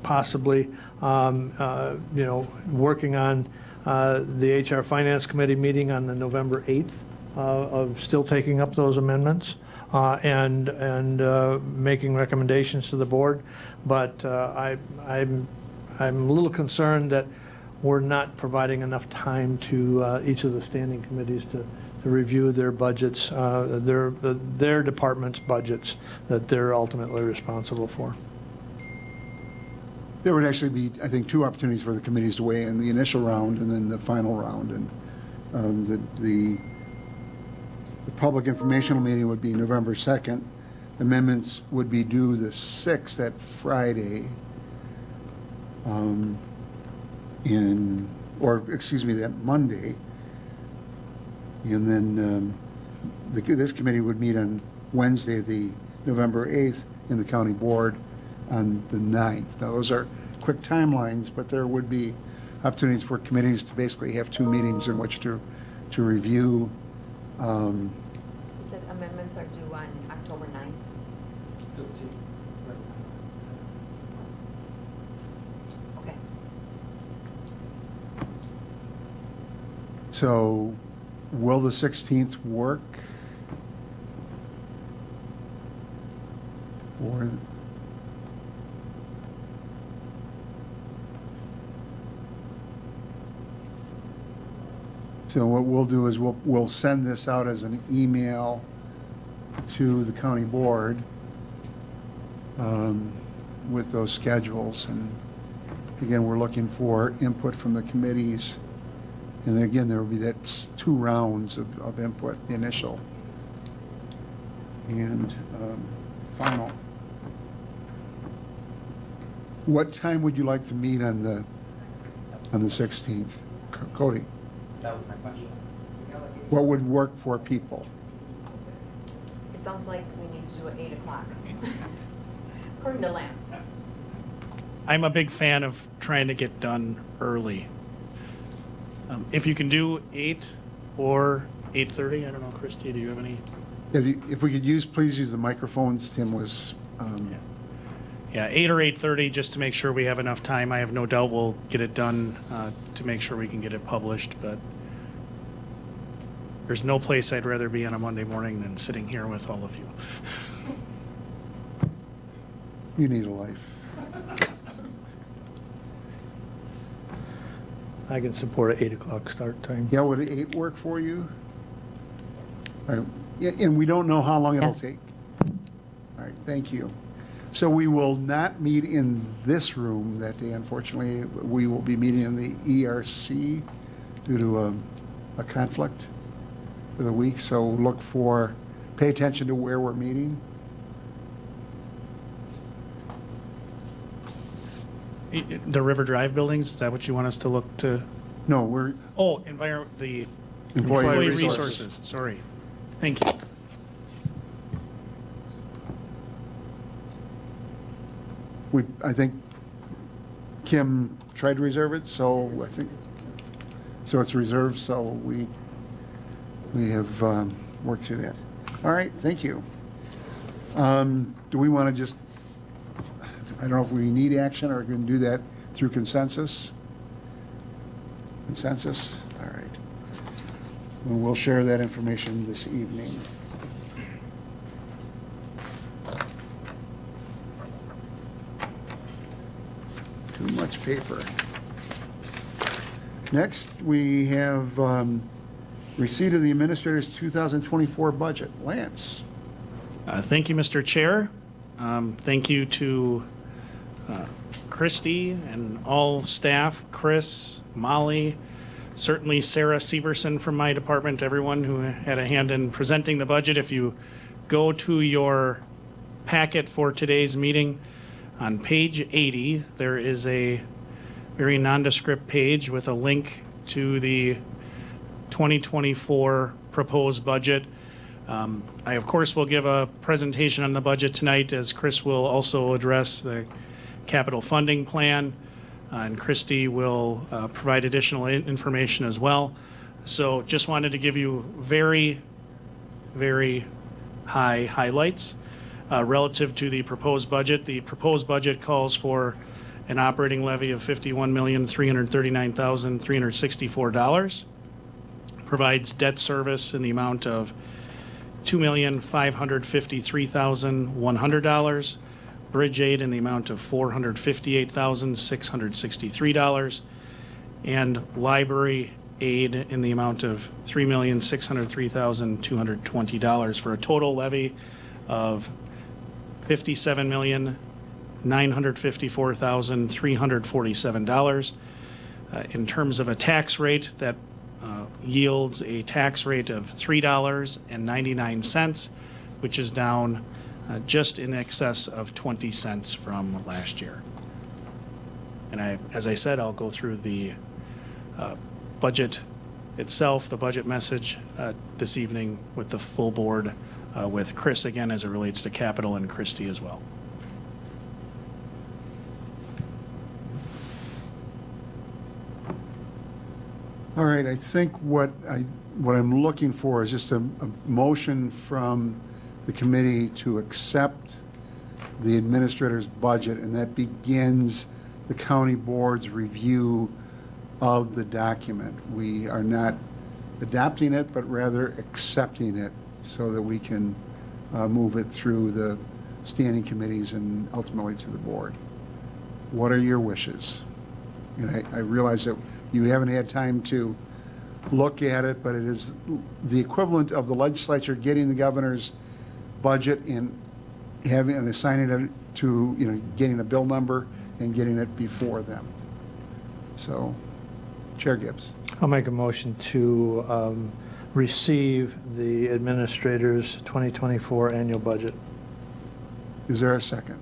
possibly, working on the HR Finance Committee meeting on the November 8th, of still taking up those amendments and making recommendations to the board. But I'm a little concerned that we're not providing enough time to each of the standing committees to review their budgets, their department's budgets that they're ultimately responsible for. There would actually be, I think, 2 opportunities for the committees to weigh in, the initial round and then the final round. And the public informational meeting would be November 2nd. Amendments would be due the 6th, that Friday. That Monday. And then this committee would meet on Wednesday, the November 8th, in the county board on the 9th. Now, those are quick timelines, but there would be opportunities for committees to basically have 2 meetings in which to review. You said amendments are due on October 9th? Okay. So will the 16th work? Or so what we'll do is we'll send this out as an email to the county board with those schedules. And again, we're looking for input from the committees. And then again, there will be that 2 rounds of input, the initial and final. What time would you like to meet on the 16th? Cody? That was my question. What would work for people? It sounds like we need to do it 8 o'clock, according to Lance. I'm a big fan of trying to get done early. If you can do 8 or 8:30, I don't know, Christie, do you have any? If we could please use the microphones. Tim was, Yeah, 8 or 8:30, just to make sure we have enough time. I have no doubt we'll get it done to make sure we can get it published, but there's no place I'd rather be on a Monday morning than sitting here with all of you. you need a life. I can support an 8 o'clock start time. Yeah, would 8 work for you? All right. Yeah, and we don't know how long it'll Yes. take. All right, thank you. So we will not meet in this room that day, unfortunately. We will be meeting in the ERC due to a conflict for the week. So pay attention to where we're meeting. The River Drive buildings, is that what you want us to look to? No, we're Oh, the employee employee resources. resources, sorry. Thank you. I think Kim tried to reserve it, so so it's reserved, so we have worked through that. All right, thank you. Do we want to just, I don't know if we need action or we can do that through consensus? Consensus? All right. And we'll share that information this evening. Too much paper. Next, we have receipt of the administrator's 2024 budget. Lance? Thank you, Mr. Chair. Thank you to Christy and all staff, Chris, Molly, certainly Sarah Severson from my department, everyone who had a hand in presenting the budget. If you go to your packet for today's meeting, on page 80, there is a very nondescript page with a link to the 2024 proposed budget. I, of course, will give a presentation on the budget tonight, as Chris will also address the capital funding plan, and Christie will provide additional information as well. So just wanted to give you very, very high highlights relative to the proposed budget. The proposed budget calls for an operating levy of $51,339,364, provides debt service in the amount of $2,553,100, bridge aid in the amount of $458,663, and library aid in the amount of $3,603,220, for a total levy of $57,954,347. In terms of a tax rate, that yields a tax rate of $3.99, which is down just in excess of 20 cents from last year. And as I said, I'll go through the budget itself, the budget message this evening with the full board, with Chris again as it relates to capital, and Christie as well. All right, I think what I'm looking for is just a motion from the committee to accept the administrator's budget, and that begins the county board's review of the document. We are not adopting it, but rather accepting it so that we can move it through the standing committees and ultimately to the board. What are your wishes? And I realize that you haven't had time to look at it, but it is the equivalent of the legislature getting the governor's budget and having and assigning it to, getting a bill number and getting it before them. So, Chair Gibbs. I'll make a motion to receive the administrator's 2024 annual budget. Is there a second?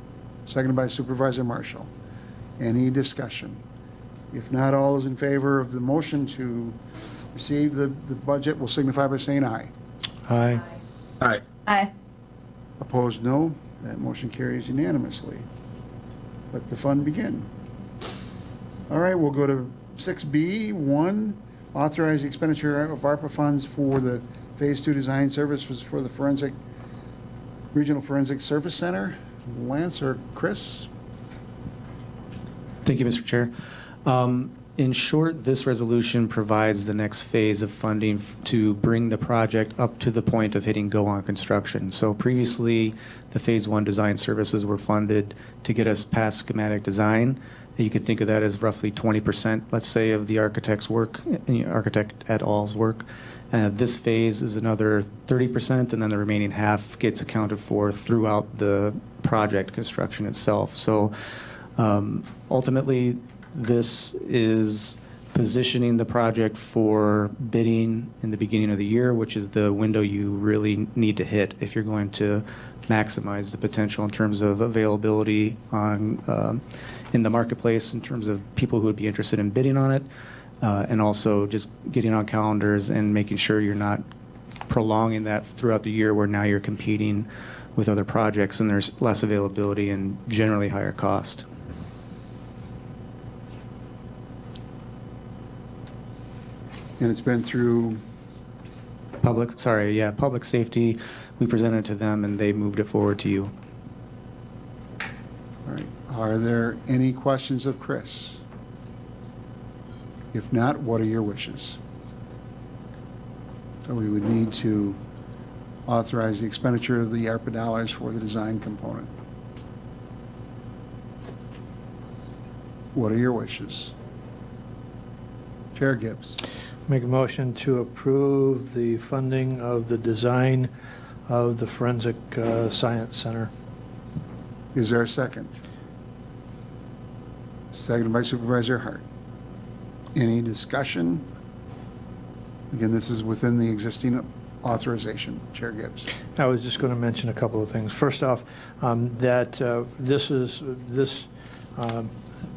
Seconded by Supervisor Marshall. Any discussion? If not, all those in favor of the motion to receive the budget will signify by saying aye. Aye. Aye. Aye. Opposed, no. That motion carries unanimously. Let the fun begin. All right, we'll go to 6B, authorize the expenditure of ARPA funds for the Phase 2 design services for the Regional Forensic Service Center. Lance or Chris? Thank you, Mr. Chair. In short, this resolution provides the next phase of funding to bring the project up to the point of hitting go on construction. So previously, the Phase 1 design services were funded to get us past schematic design. You could think of that as roughly 20%, let's say, of the architect's work, architect et al.'s work. This phase is another 30%, and then the remaining half gets accounted for throughout the project construction itself. So ultimately, this is positioning the project for bidding in the beginning of the year, which is the window you really need to hit if you're going to maximize the potential in terms of availability on in the marketplace, in terms of people who would be interested in bidding on it, and also just getting on calendars and making sure you're not prolonging that throughout the year where now you're competing with other projects and there's less availability and generally higher cost. And it's been through, Public safety. We presented to them and they moved it forward to you. all right. Are there any questions of Chris? If not, what are your wishes? So we would need to authorize the expenditure of the ARPA dollars for the design component. What are your wishes? Chair Gibbs. Make a motion to approve the funding of the design of the Forensic Science Center. Is there a second? Seconded by Supervisor Hart. Any discussion? Again, this is within the existing authorization. Chair Gibbs. I was just going to mention a couple of things. First off, that this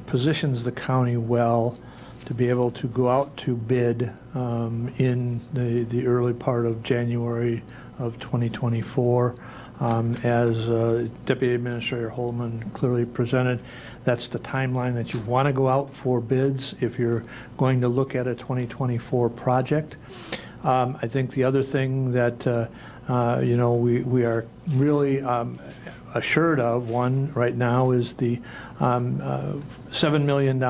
positions the county well to be able to go out to bid in the early part of January of 2024. As Deputy Administrator Holman clearly presented, that's the timeline that you want to go out for bids if you're going to look at a 2024 project. I think the other thing that we are really assured of, one right now, is the $7 million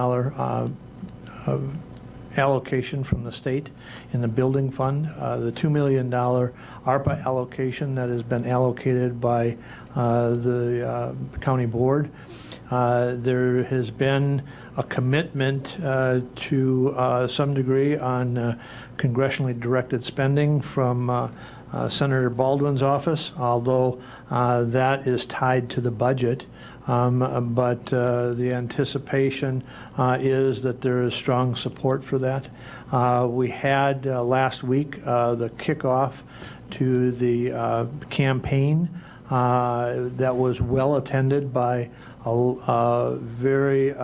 allocation from the state in the building fund, the $2 million ARPA allocation that has been allocated by the county board. There has been a commitment to some degree on congressionally directed spending from Senator Baldwin's office, although that is tied to the budget. But the anticipation is that there is strong support for that. We had last week the kickoff to the campaign that was well attended by a very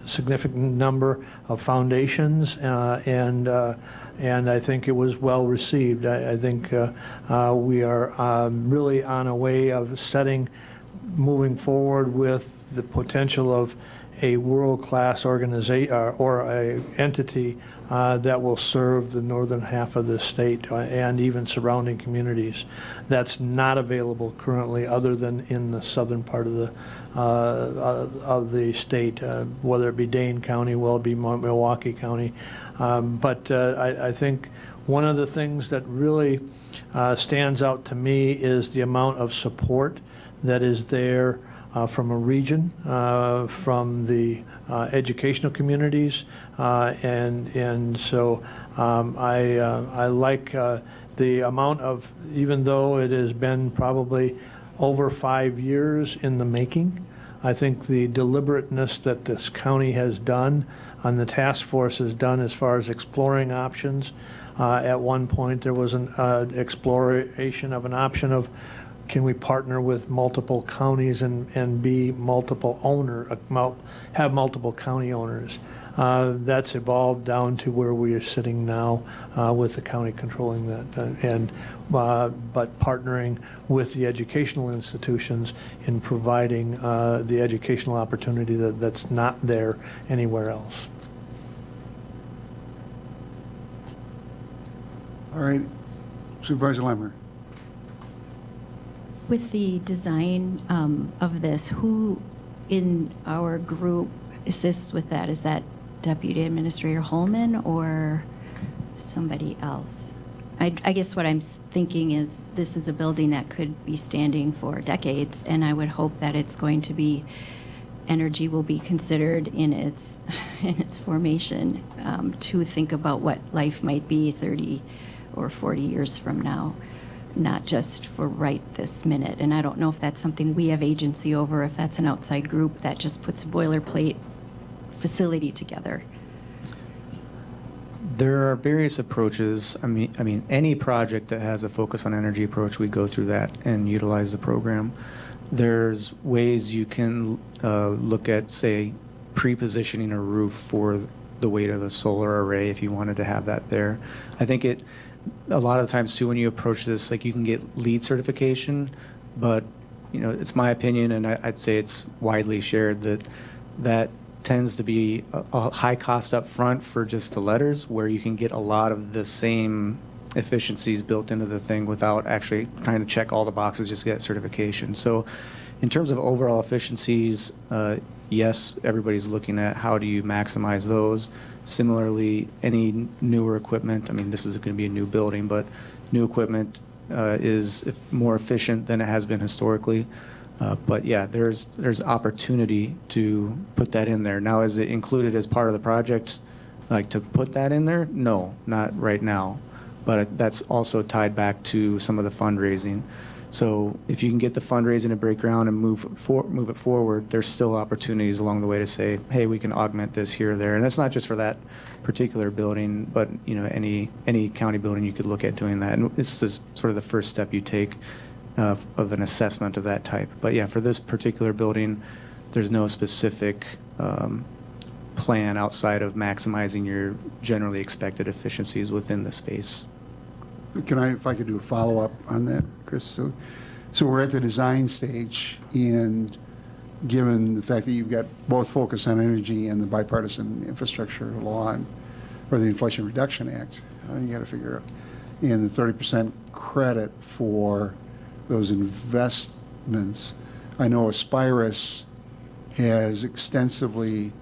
significant number of foundations, and I think it was well received. I think we are really on a way of moving forward with the potential of a world-class organization or a entity that will serve the northern half of the state and even surrounding communities. That's not available currently, other than in the southern part of the state, whether it be Dane County, well, it be Milwaukee County. But I think one of the things that really stands out to me is the amount of support that is there from a region, from the educational communities, and so I like the amount of, even though it has been probably over 5 years in the making, I think the deliberateness that this county has done and the task force has done as far as exploring options. At one point, there was an exploration of an option of, can we partner with multiple counties and be multiple have multiple county owners? That's evolved down to where we are sitting now with the county controlling that, but partnering with the educational institutions in providing the educational opportunity that's not there anywhere else. All right, Supervisor Lemmer. With the design of this, who in our group assists with that? Is that Deputy Administrator Holman or somebody else? I guess what I'm thinking is this is a building that could be standing for decades, and I would hope that it's going to be, energy will be considered in its formation to think about what life might be 30 or 40 years from now, not just for right this minute. And I don't know if that's something we have agency over, if that's an outside group that just puts a boilerplate facility together. There are various approaches. I mean, any project that has a focus on energy approach, we go through that and utilize the program. There's ways you can look at, say, pre-positioning a roof for the weight of a solar array if you wanted to have that there. I think a lot of times too, when you approach this, like, you can get LEED certification, but it's my opinion, and I'd say it's widely shared, that tends to be a high cost up front for just the letters, where you can get a lot of the same efficiencies built into the thing without actually trying to check all the boxes just to get certification. So in terms of overall efficiencies, yes, everybody's looking at how do you maximize those. Similarly, any newer equipment, I mean, this is going to be a new building, but new equipment is more efficient than it has been historically. But yeah, there's opportunity to put that in there. Now, is it included as part of the project, like to put that in there? No, not right now. But that's also tied back to some of the fundraising. So if you can get the fundraising to break ground and move it forward, there's still opportunities along the way to say, hey, we can augment this here or there. And that's not just for that particular building, but any county building you could look at doing that. And this is sort of the first step you take of an assessment of that type. But yeah, for this particular building, there's no specific plan outside of maximizing your generally expected efficiencies within the space. if I could do a follow-up on that, Chris? So we're at the design stage, and given the fact that you've got both focus on energy and the bipartisan infrastructure law, or the Inflation Reduction Act, you got to figure out, and the 30% credit for those investments. I know Aspirus has extensively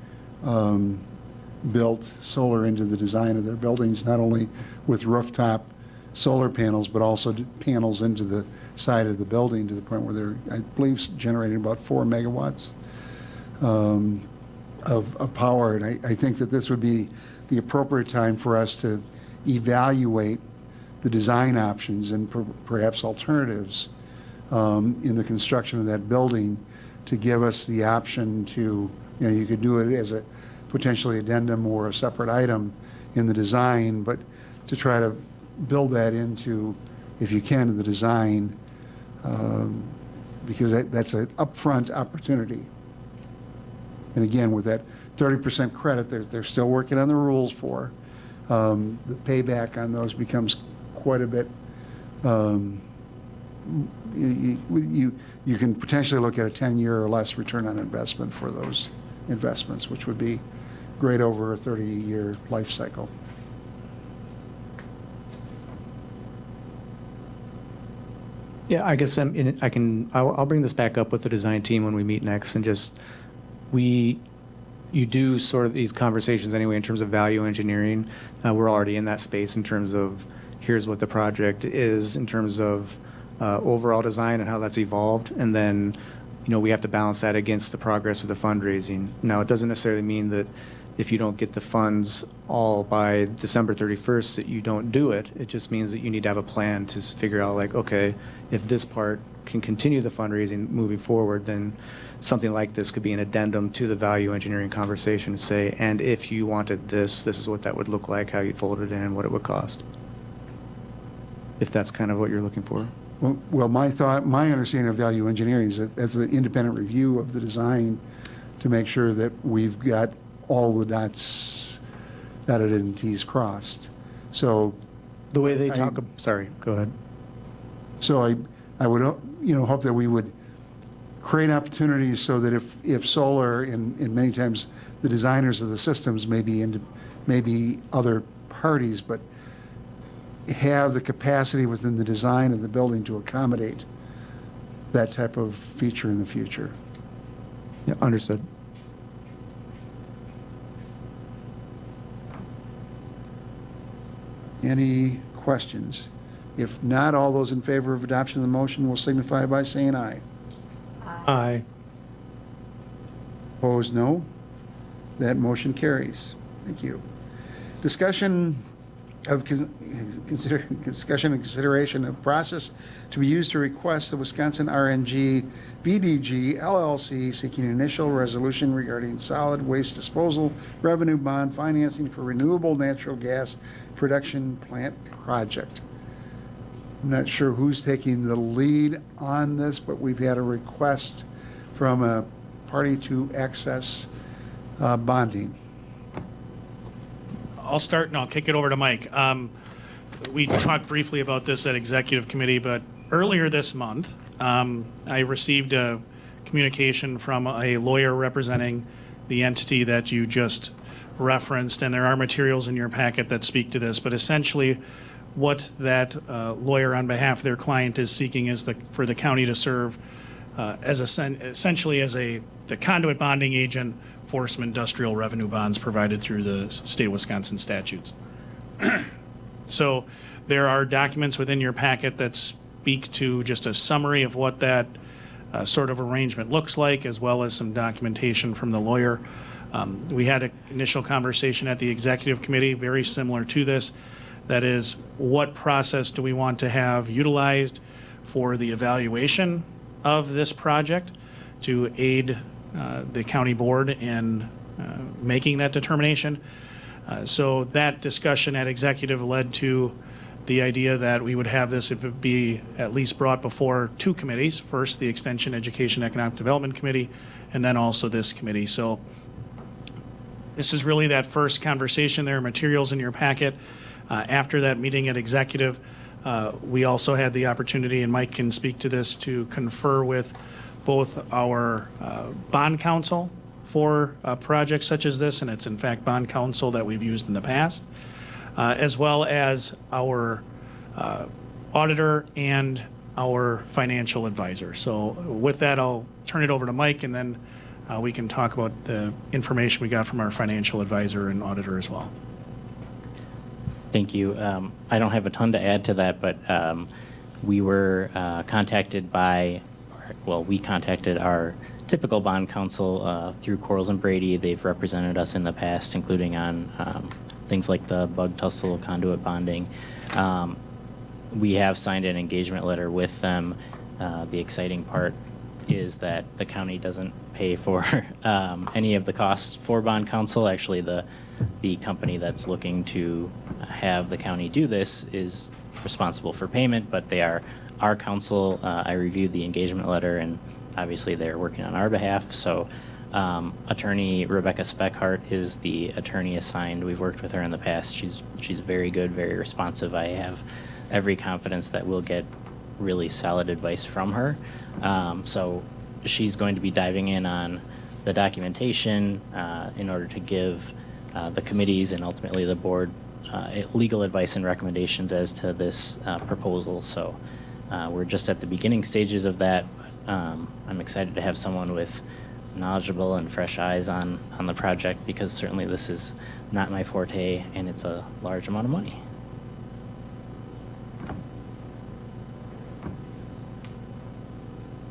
built solar into the design of their buildings, not only with rooftop solar panels, but also panels into the side of the building to the point where they're, I believe, generating about 4 megawatts of power. And I think that this would be the appropriate time for us to evaluate the design options and perhaps alternatives in the construction of that building to give us the option to, you could do it as a potentially addendum or a separate item in the design, but to try to build that into, if you can, the design, because that's an upfront opportunity. And again, with that 30% credit, they're still working on the rules for. The payback on those becomes quite a bit. You can potentially look at a 10-year or less return on investment for those investments, which would be great over a 30-year life cycle. Yeah, I guess I'll bring this back up with the design team when we meet next, and just, you do sort of these conversations anyway in terms of value engineering. We're already in that space in terms of here's what the project is in terms of overall design and how that's evolved, and then we have to balance that against the progress of the fundraising. Now, it doesn't necessarily mean that if you don't get the funds all by December 31st that you don't do it. It just means that you need to have a plan to figure out, like, okay, if this part can continue the fundraising moving forward, then something like this could be an addendum to the value engineering conversation to say, and if you wanted this is what that would look like, how you'd fold it in, and what it would cost. If that's kind of what you're looking for. Well, my understanding of value engineering is that as an independent review of the design to make sure that we've got all the dots dotted and T's crossed. So The way they talk, sorry, go ahead. So I would, hope that we would create opportunities so that if solar, and many times the designers of the systems may be other parties, but have the capacity within the design of the building to accommodate that type of feature in the future. Yeah, understood. Any questions? If not, all those in favor of adoption of the motion will signify by saying aye. Aye. Opposed, no. That motion carries. Thank you. Discussion and consideration of process to be used to request the Wisconsin RNG VDG LLC seeking initial resolution regarding solid waste disposal revenue bond financing for renewable natural gas production plant project. I'm not sure who's taking the lead on this, but we've had a request from a party to access bonding. I'll start and I'll kick it over to Mike. We talked briefly about this at executive committee, but earlier this month, I received a communication from a lawyer representing the entity that you just referenced, and there are materials in your packet that speak to this, but essentially what that lawyer on behalf of their client is seeking is for the county to serve essentially as the conduit bonding agent for some industrial revenue bonds provided through the state of Wisconsin statutes. So there are documents within your packet that speak to just a summary of what that sort of arrangement looks like, as well as some documentation from the lawyer. We had an initial conversation at the executive committee, very similar to this. That is, what process do we want to have utilized for the evaluation of this project to aid the county board in making that determination. So that discussion at executive led to the idea that we would have this be at least brought before two committees. First, the Extension, Education, Economic Development Committee, and then also this committee. So this is really that first conversation. There are materials in your packet. After that meeting at executive, We also had the opportunity, and Mike can speak to this, to confer with both our bond counsel for projects such as this, and it's in fact bond counsel that we've used in the past, as well as our auditor and our financial advisor. So with that, I'll turn it over to Mike, and then we can talk about the information we got from our financial advisor and auditor as well. Thank you. I don't have a ton to add to that, but we were contacted by, well, we contacted our typical bond counsel through Quarles and Brady. They've represented us in the past, including on things like the bug tussle conduit bonding. We have signed an engagement letter with them. The exciting part is that the county doesn't pay for any of the costs for bond counsel. Actually, the company that's looking to have the county do this is responsible for payment, but they are our counsel. I reviewed the engagement letter, and obviously they're working on our behalf. So attorney Rebecca Speckhart is the attorney assigned. We've worked with her in the past. She's very good, very responsive. I have every confidence that we'll get really solid advice from her. So she's going to be diving in on the documentation in order to give the committees and ultimately the board legal advice and recommendations as to this proposal. So we're just at the beginning stages of that. I'm excited to have someone with knowledgeable and fresh eyes on the project, because certainly this is not my forte and it's a large amount of money.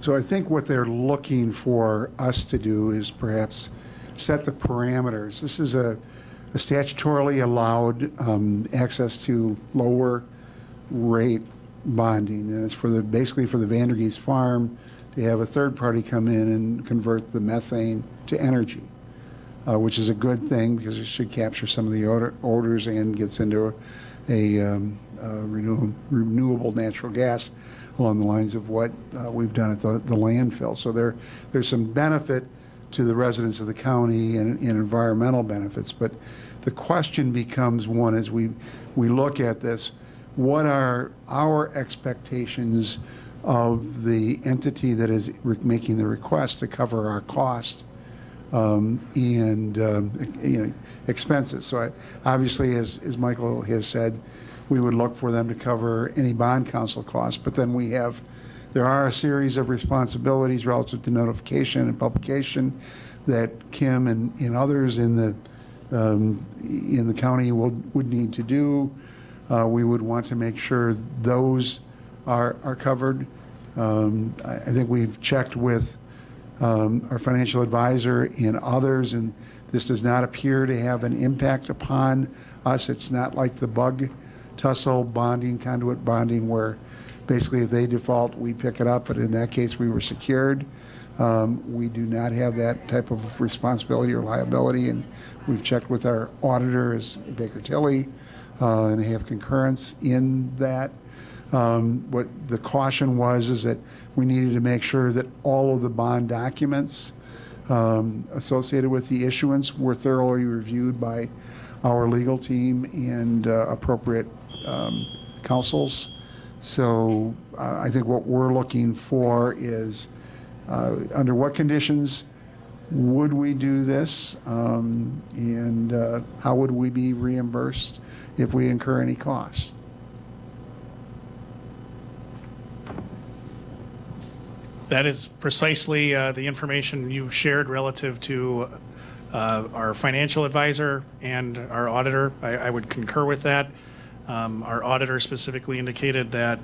So I think what they're looking for us to do is perhaps set the parameters. This is a statutorily allowed access to lower rate bonding, and it's basically for the Vandergeest farm to have a third party come in and convert the methane to energy, which is a good thing because it should capture some of the odors and gets into a renewable natural gas along the lines of what we've done at the landfill. So there's some benefit to the residents of the county and environmental benefits. But the question becomes one, as we look at this, what are our expectations of the entity that is making the request to cover our cost and expenses? So obviously, as Michael has said, we would look for them to cover any bond counsel costs, but then there are a series of responsibilities relative to notification and publication that Kim and others in the county would need to do. We would want to make sure those are covered. I think we've checked with our financial advisor and others, and this does not appear to have an impact upon us. It's not like the bug tussle bonding, conduit bonding, where basically if they default, we pick it up, but in that case, we were secured. We do not have that type of responsibility or liability, and we've checked with our auditor, as Baker Tilly, and they have concurrence in that. What the caution was is that we needed to make sure that all of the bond documents associated with the issuance were thoroughly reviewed by our legal team and appropriate counsels. So I think what we're looking for is under what conditions would we do this, and how would we be reimbursed if we incur any costs? That is precisely the information you shared relative to our financial advisor and our auditor. I would concur with that. Our auditor specifically indicated that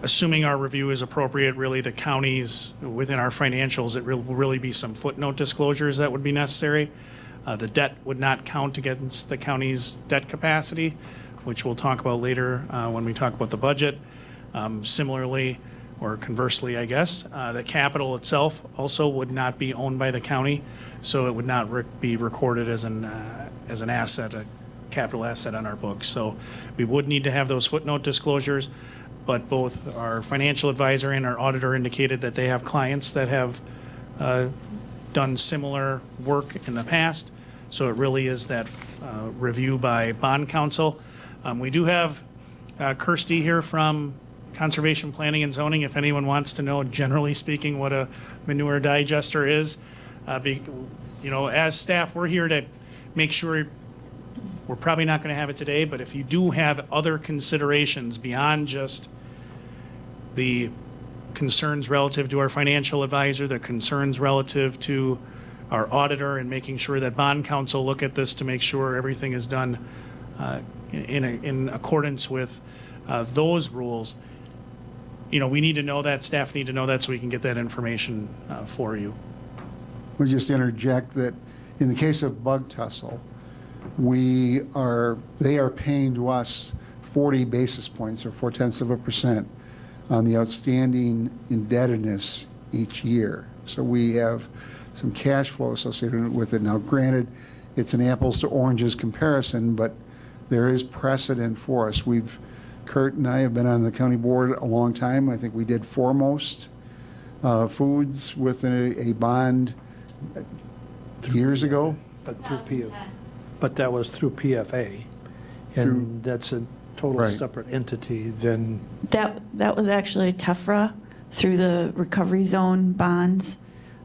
assuming our review is appropriate, really the counties within our financials, it will really be some footnote disclosures that would be necessary. The debt would not count against the county's debt capacity, which we'll talk about later when we talk about the budget. Similarly, or conversely, I guess, the capital itself also would not be owned by the county, so it would not be recorded as an asset, a capital asset on our books. So we would need to have those footnote disclosures, but both our financial advisor and our auditor indicated that they have clients that have done similar work in the past. So it really is that review by bond counsel. We do have Kirsty here from Conservation Planning and Zoning, if anyone wants to know, generally speaking, what a manure digester is. As staff, we're here to make sure, we're probably not going to have it today, but if you do have other considerations beyond just the concerns relative to our financial advisor, the concerns relative to our auditor, and making sure that bond counsel look at this to make sure everything is done in accordance with those rules. We need to know that, staff need to know that, so we can get that information for you. We'll just interject that in the case of Bug Tussle, they are paying to us 40 basis points, or 0.4% on the outstanding indebtedness each year. So we have some cash flow associated with it. Now, granted, it's an apples to oranges comparison, but there is precedent for us. Kurt and I have been on the county board a long time. I think we did Foremost Foods with a bond years ago. But that was through PFA, and that's a total Right. separate entity than, That was actually TEFRA through the recovery zone bonds,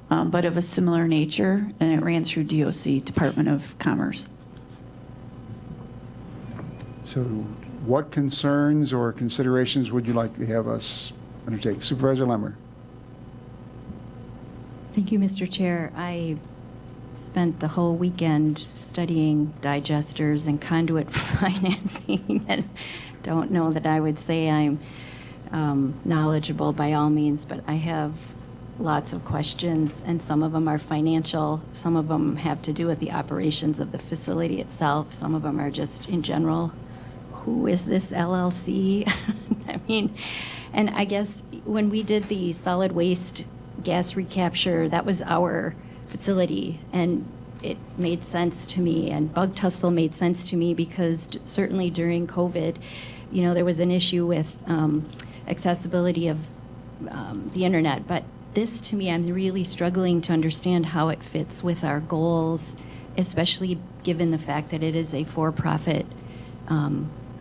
but of a similar nature, and it ran through DOC, Department of Commerce. So what concerns or considerations would you like to have us undertake? Supervisor Lemmer. Thank you, Mr. Chair. I spent the whole weekend studying digesters and conduit financing, and don't know that I would say I'm knowledgeable by all means, but I have lots of questions, and some of them are financial, some of them have to do with the operations of the facility itself, some of them are just in general, who is this LLC? I mean, and I guess when we did the solid waste gas recapture, that was our facility, and it made sense to me, and Bug Tussle made sense to me because certainly during COVID, there was an issue with accessibility of the internet, but this, to me, I'm really struggling to understand how it fits with our goals, especially given the fact that it is a for-profit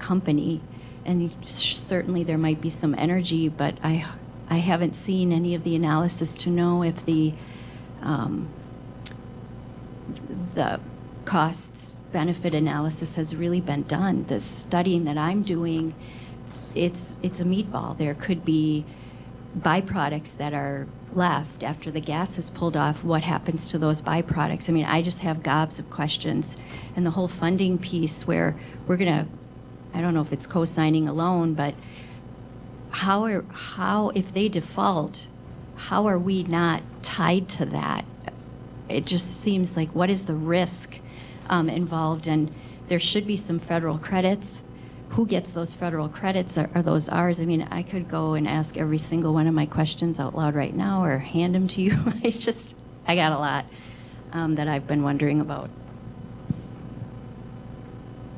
company, and certainly there might be some energy, but I haven't seen any of the analysis to know if the costs benefit analysis has really been done. The studying that I'm doing, it's a meatball. There could be byproducts that are left after the gas is pulled off. What happens to those byproducts? I mean, I just have gobs of questions. And the whole funding piece where we're going to, I don't know if it's co-signing a loan, but how if they default, how are we not tied to that? It just seems like, what is the risk involved? And there should be some federal credits. Who gets those federal credits? Are those ours? I mean, I could go and ask every single one of my questions out loud right now or hand them to you. I got a lot that I've been wondering about.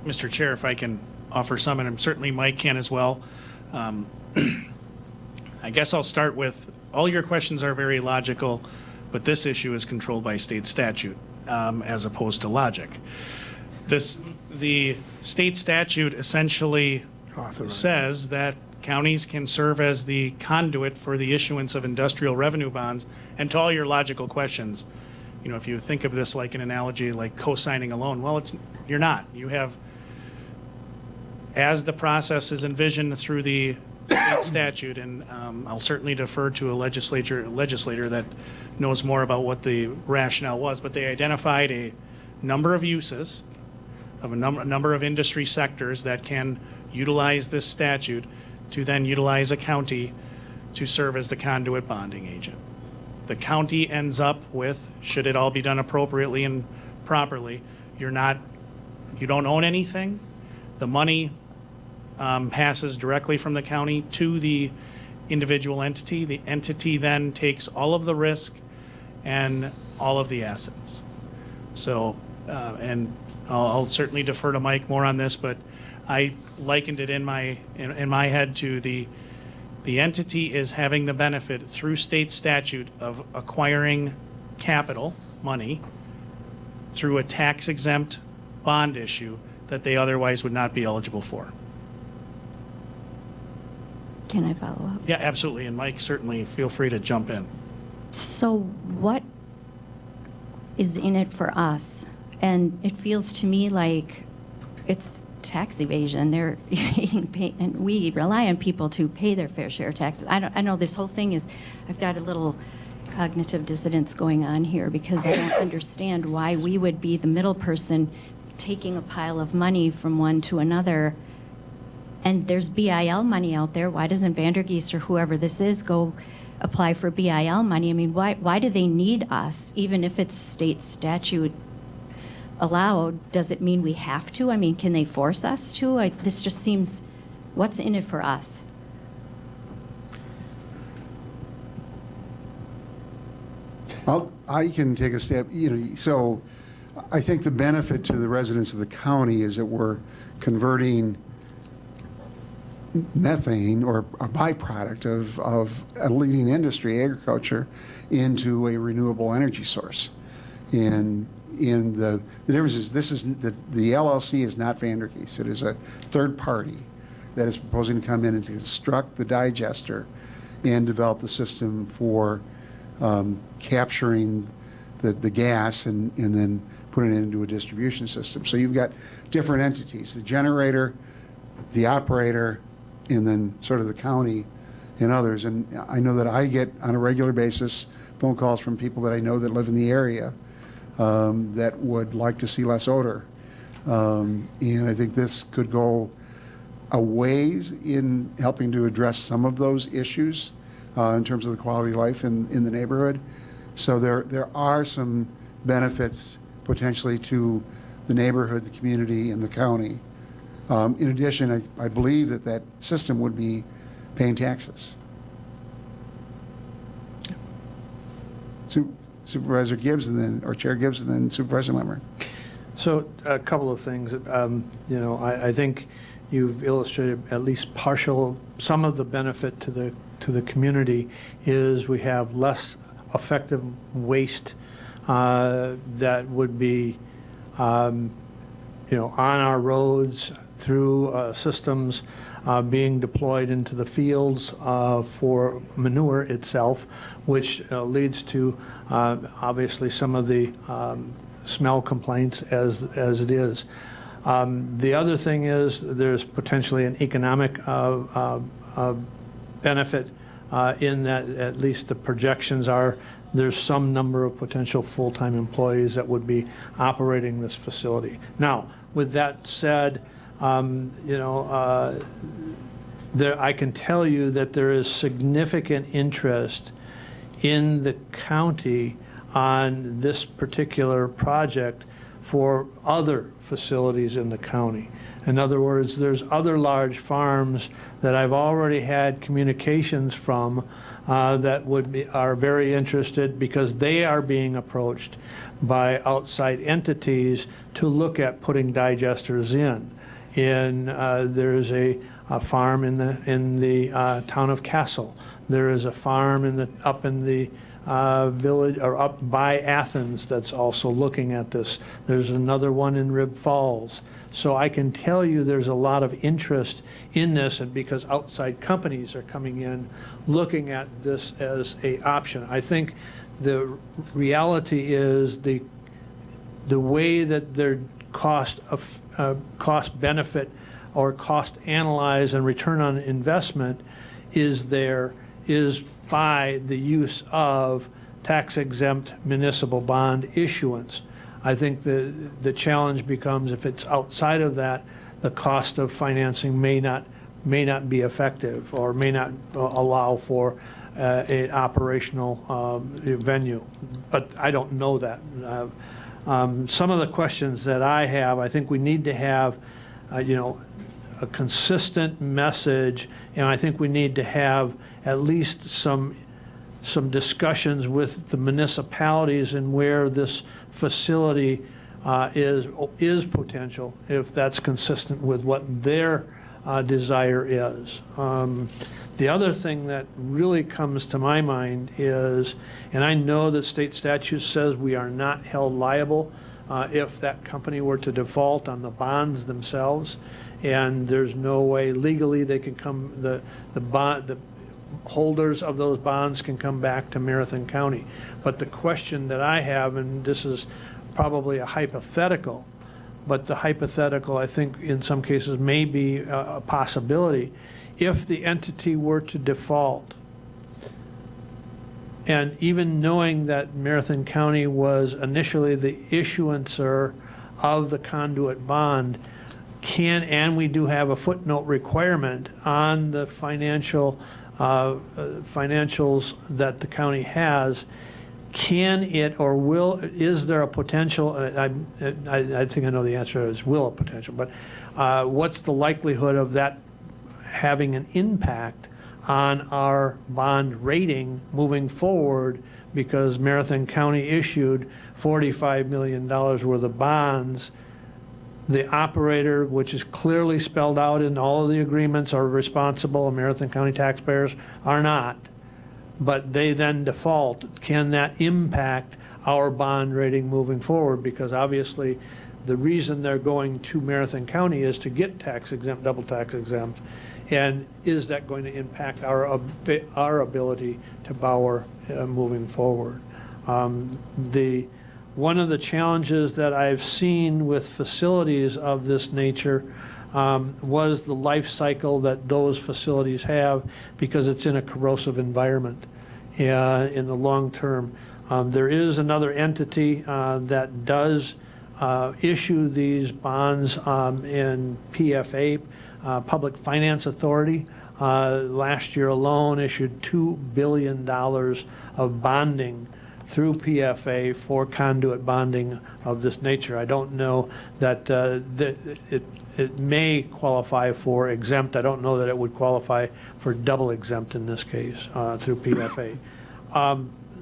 Mr. Chair, if I can offer some, and certainly Mike can as well. I guess I'll start with, all your questions are very logical, but this issue is controlled by state statute as opposed to logic. The state statute essentially says that counties can serve as the conduit for the issuance of industrial revenue bonds. And to all your logical questions, if you think of this like an analogy, like co-signing a loan, well, you're not. You have, as the process is envisioned through the state statute, and I'll certainly defer to a legislator that knows more about what the rationale was, but they identified a number of uses of a number of industry sectors that can utilize this statute to then utilize a county to serve as the conduit bonding agent. The county ends up with, should it all be done appropriately and properly, you don't own anything. The money passes directly from the county to the individual entity. The entity then takes all of the risk and all of the assets. So, and I'll certainly defer to Mike more on this, but I likened it in my head to the entity is having the benefit through state statute of acquiring capital, money, through a tax-exempt bond issue that they otherwise would not be eligible for. Can I follow up? Yeah, absolutely. And Mike, certainly feel free to jump in. So what is in it for us? And it feels to me like it's tax evasion. They're evading and we rely on people to pay their fair share of taxes. I know this whole thing is, I've got a little cognitive dissonance going on here because I don't understand why we would be the middle person taking a pile of money from one to another. And there's BIL money out there. Why doesn't Vandergeest or whoever this is go apply for BIL money? I mean, why do they need us? Even if it's state statute allowed, does it mean we have to? I mean, can they force us to? This just seems, what's in it for us? I can take a step, so I think the benefit to the residents of the county is that we're converting methane or a byproduct of a leading industry, agriculture, into a renewable energy source. And the difference is the LLC is not Vandergeest. It is a third party that is proposing to come in and to construct the digester and develop the system for capturing the gas and then putting it into a distribution system. So you've got different entities, the generator, the operator, and then sort of the county and others. And I know that I get on a regular basis phone calls from people that I know that live in the area that would like to see less odor. And I think this could go a ways in helping to address some of those issues in terms of the quality of life in the neighborhood. So there are some benefits potentially to the neighborhood, the community, and the county. In addition, I believe that system would be paying taxes. Supervisor Gibbs or Chair Gibbs and then Supervisor Lemmer. So a couple of things. I think you've illustrated at least some of the benefit to the community is we have less effective waste that would be on our roads through systems being deployed into the fields for manure itself, which leads to obviously some of the smell complaints as it is. The other thing is there's potentially an economic benefit in that at least the projections are there's some number of potential full-time employees that would be operating this facility. Now, with that said, I can tell you that there is significant interest in the county on this particular project for other facilities in the county. In other words, there's other large farms that I've already had communications from that are very interested because they are being approached by outside entities to look at putting digesters in. There's a farm in the town of Castle. There is a farm up in the village or up by Athens that's also looking at this. There's another one in Rib Falls. So I can tell you there's a lot of interest in this, and because outside companies are coming in looking at this as an option. I think the reality is the way that their cost benefit or cost analyze and return on investment is by the use of tax-exempt municipal bond issuance. I think the challenge becomes if it's outside of that, the cost of financing may not be effective or may not allow for an operational venue. But I don't know that. Some of the questions that I have, I think we need to have, a consistent message, and I think we need to have at least some discussions with the municipalities and where this facility is potential, if that's consistent with what their desire is. The other thing that really comes to my mind is, and I know that state statute says we are not held liable if that company were to default on the bonds themselves, and there's no way legally they can come, the holders of those bonds can come back to Marathon County. But the question that I have, and this is probably a hypothetical, but the hypothetical, I think, in some cases may be a possibility. If the entity were to default, and even knowing that Marathon County was initially the issuancer of the conduit bond, and we do have a footnote requirement on the financials that the county has, can it or is there a potential, I think I know the answer is will a potential, but what's the likelihood of that having an impact on our bond rating moving forward, because Marathon County issued $45 million worth of bonds? The operator, which is clearly spelled out in all of the agreements, are responsible, and Marathon County taxpayers are not, but they then default. Can that impact our bond rating moving forward? Because obviously the reason they're going to Marathon County is to get tax exempt, double tax exempt. And is that going to impact our ability to borrow moving forward? One of the challenges that I've seen with facilities of this nature was the life cycle that those facilities have, because it's in a corrosive environment in the long term. There is another entity that does issue these bonds in PFA, Public Finance Authority. Last year alone issued $2 billion of bonding through PFA for conduit bonding of this nature. I don't know that it may qualify for exempt. I don't know that it would qualify for double exempt in this case through PFA.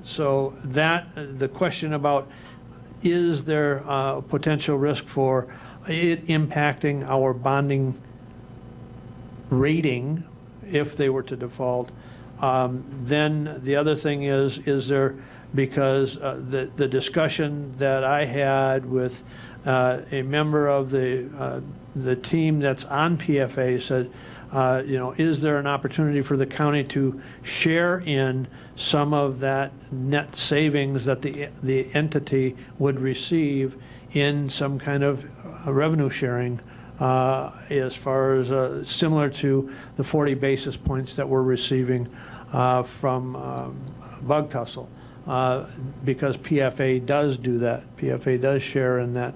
So the question about, is there a potential risk for it impacting our bonding rating if they were to default? Then the other thing is there, because the discussion that I had with a member of the team that's on PFA said, is there an opportunity for the county to share in some of that net savings that the entity would receive in some kind of revenue sharing, as far as similar to the 40 basis points that we're receiving from Bug Tussle? Because PFA does do that. PFA does share in that.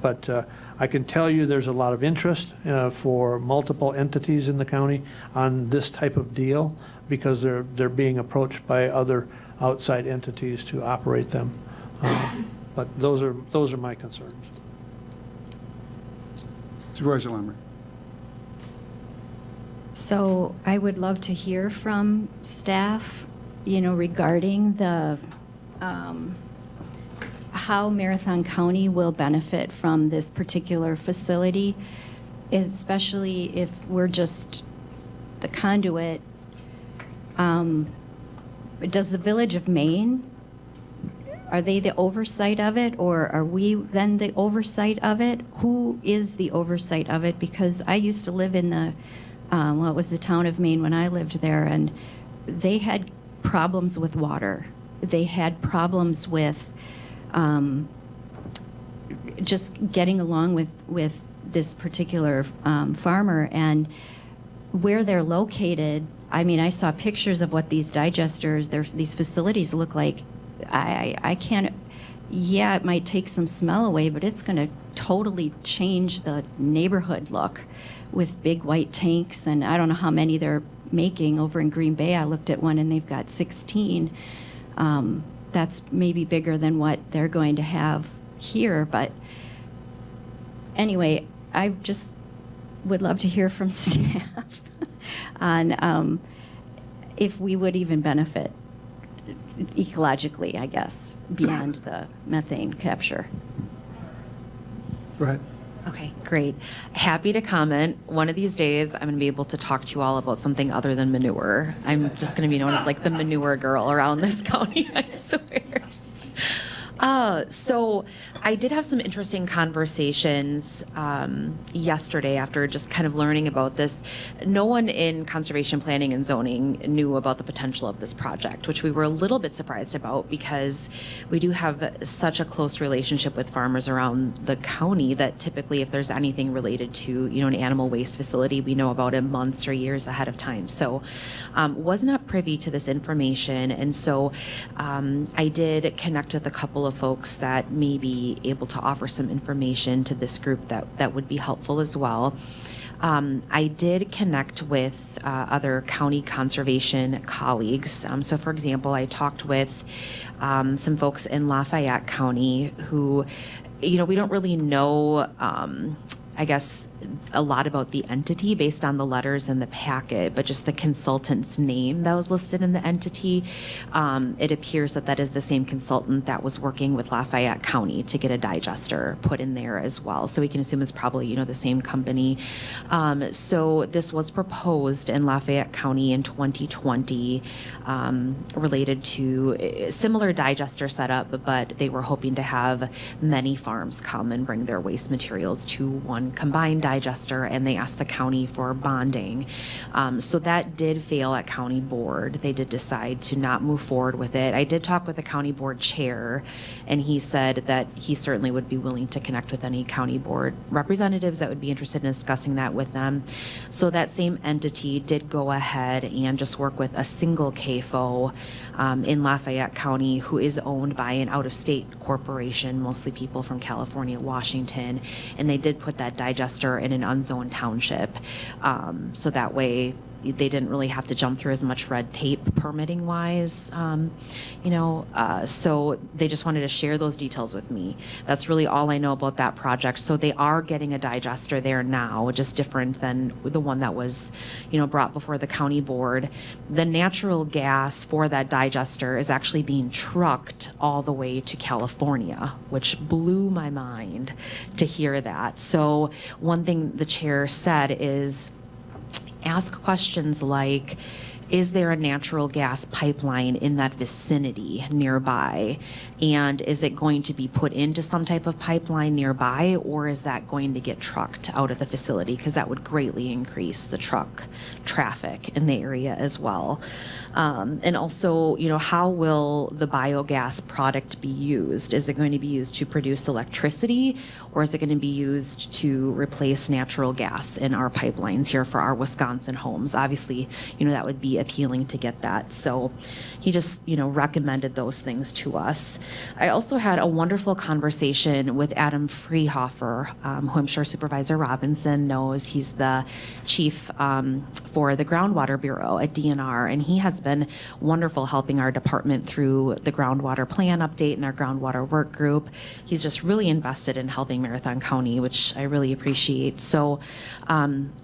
But I can tell you there's a lot of interest for multiple entities in the county on this type of deal, because they're being approached by other outside entities to operate them. But those are my concerns. Supervisor Lambert. So I would love to hear from staff, regarding the, how Marathon County will benefit from this particular facility, especially if we're just the conduit. Does the Village of Maine, are they the oversight of it, or are we then the oversight of it? Who is the oversight of it? Because I used to live in the, it was the town of Maine when I lived there, and they had problems with water. They had problems with just getting along with this particular farmer, and where they're located. I mean, I saw pictures of what these digesters, these facilities look like. I can't. Yeah, it might take some smell away, but it's going to totally change the neighborhood look with big white tanks, and I don't know how many they're making over in Green Bay. I looked at one and they've got 16. That's maybe bigger than what they're going to have here. But anyway, I just would love to hear from staff on if we would even benefit ecologically, I guess, beyond the methane capture. Go ahead. Okay, great. Happy to comment. One of these days, I'm going to be able to talk to you all about something other than manure. I'm just going to be known as like the manure girl around this county, I swear. So I did have some interesting conversations yesterday after just kind of learning about this. No one in conservation planning and zoning knew about the potential of this project, which we were a little bit surprised about because we do have such a close relationship with farmers around the county that typically if there's anything related to, an animal waste facility, we know about it months or years ahead of time. So was not privy to this information. And so I did connect with a couple of folks that may be able to offer some information to this group that would be helpful as well. I did connect with other county conservation colleagues. So, for example, I talked with some folks in Lafayette County who, we don't really know, I guess, a lot about the entity based on the letters in the packet, but just the consultant's name that was listed in the entity. It appears that is the same consultant that was working with Lafayette County to get a digester put in there as well. So we can assume it's probably, the same company. So this was proposed in Lafayette County in 2020 related to a similar digester setup, but they were hoping to have many farms come and bring their waste materials to one combined digester, and they asked the county for bonding. So that did fail at county board. They did decide to not move forward with it. I did talk with the county board chair, and he said that he certainly would be willing to connect with any county board representatives that would be interested in discussing that with them. So that same entity did go ahead and just work with a single CAFO in Lafayette County who is owned by an out-of-state corporation, mostly people from California, Washington, and they did put that digester in an unzoned township. So that way they didn't really have to jump through as much red tape permitting wise, so they just wanted to share those details with me. That's really all I know about that project. So they are getting a digester there now, just different than the one that was, brought before the county board. The natural gas for that digester is actually being trucked all the way to California, which blew my mind to hear that. So one thing the chair said is, ask questions like, is there a natural gas pipeline in that vicinity nearby? And is it going to be put into some type of pipeline nearby, or is that going to get trucked out of the facility? Because that would greatly increase the truck traffic in the area as well. And also, how will the biogas product be used? Is it going to be used to produce electricity, or is it going to be used to replace natural gas in our pipelines here for our Wisconsin homes? Obviously, that would be appealing to get that. So he just, recommended those things to us. I also had a wonderful conversation with Adam Freehofer, who I'm sure Supervisor Robinson knows. He's the chief for the Groundwater Bureau at DNR, and he has been wonderful helping our department through the groundwater plan update and our groundwater work group. He's just really invested in helping Marathon County, which I really appreciate. So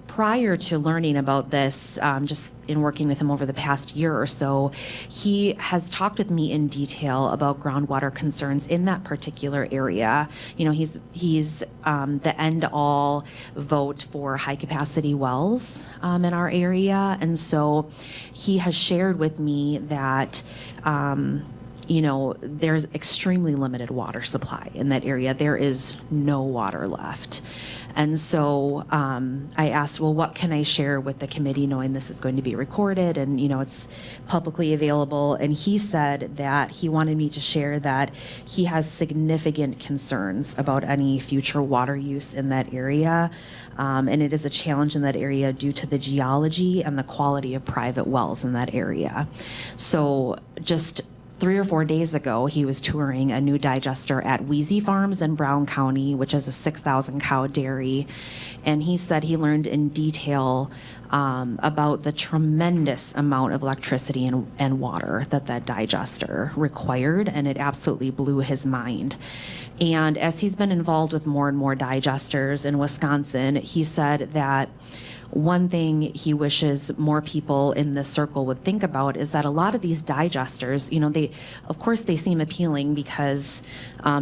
prior to learning about this, just in working with him over the past year or so, he has talked with me in detail about groundwater concerns in that particular area. He's the end-all vote for high-capacity wells in our area, and so he has shared with me that there's extremely limited water supply in that area. There is no water left. And so I asked, well, what can I share with the committee knowing this is going to be recorded and, it's publicly available? And he said that he wanted me to share that he has significant concerns about any future water use in that area. And it is a challenge in that area due to the geology and the quality of private wells in that area. So just 3 or 4 days ago, he was touring a new digester at Wheezy Farms in Brown County, which is a 6,000 cow dairy. And he said he learned in detail about the tremendous amount of electricity and water that digester required, and it absolutely blew his mind. And as he's been involved with more and more digesters in Wisconsin, he said that one thing he wishes more people in this circle would think about is that a lot of these digesters, of course they seem appealing because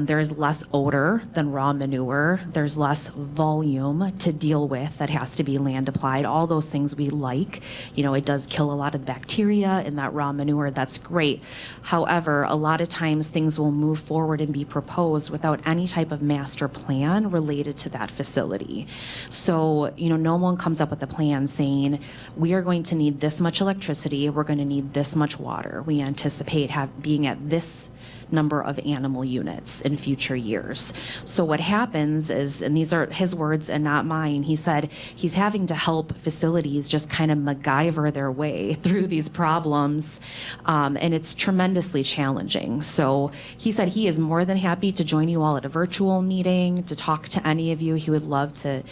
there's less odor than raw manure. There's less volume to deal with that has to be land applied. All those things we like. It does kill a lot of bacteria in that raw manure. That's great. However, a lot of times things will move forward and be proposed without any type of master plan related to that facility. So, no one comes up with a plan saying, we are going to need this much electricity, we're going to need this much water. We anticipate being at this number of animal units in future years. So what happens is, and these are his words and not mine, he said he's having to help facilities just kind of MacGyver their way through these problems, and it's tremendously challenging. So he said he is more than happy to join you all at a virtual meeting, to talk to any of you. He would love to,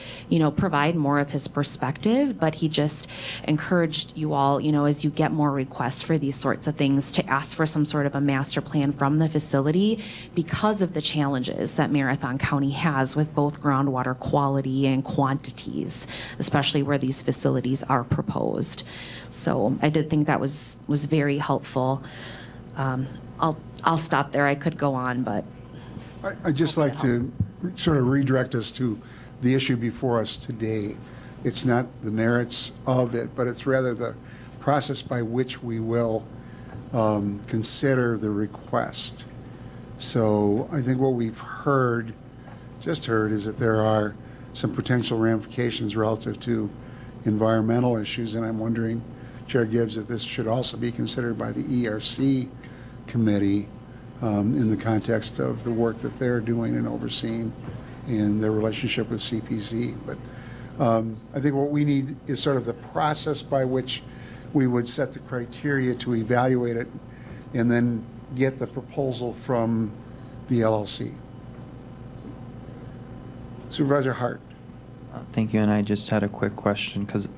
provide more of his perspective, but he just encouraged you all, as you get more requests for these sorts of things, to ask for some sort of a master plan from the facility because of the challenges that Marathon County has with both groundwater quality and quantities, especially where these facilities are proposed. So I did think that was very helpful. I'll stop there. I could go on, but I'd just like to sort of redirect us to the issue before us today. It's not the merits of it, but it's rather the process by which we will consider the request. So I think what we've just heard, is that there are some potential ramifications relative to environmental issues, and I'm wondering, Chair Gibbs, if this should also be considered by the ERC committee in the context of the work that they're doing and overseeing in their relationship with CPZ. But I think what we need is sort of the process by which we would set the criteria to evaluate it and then get the proposal from the LLC. Supervisor Hart. Thank you, and I just had a quick question, because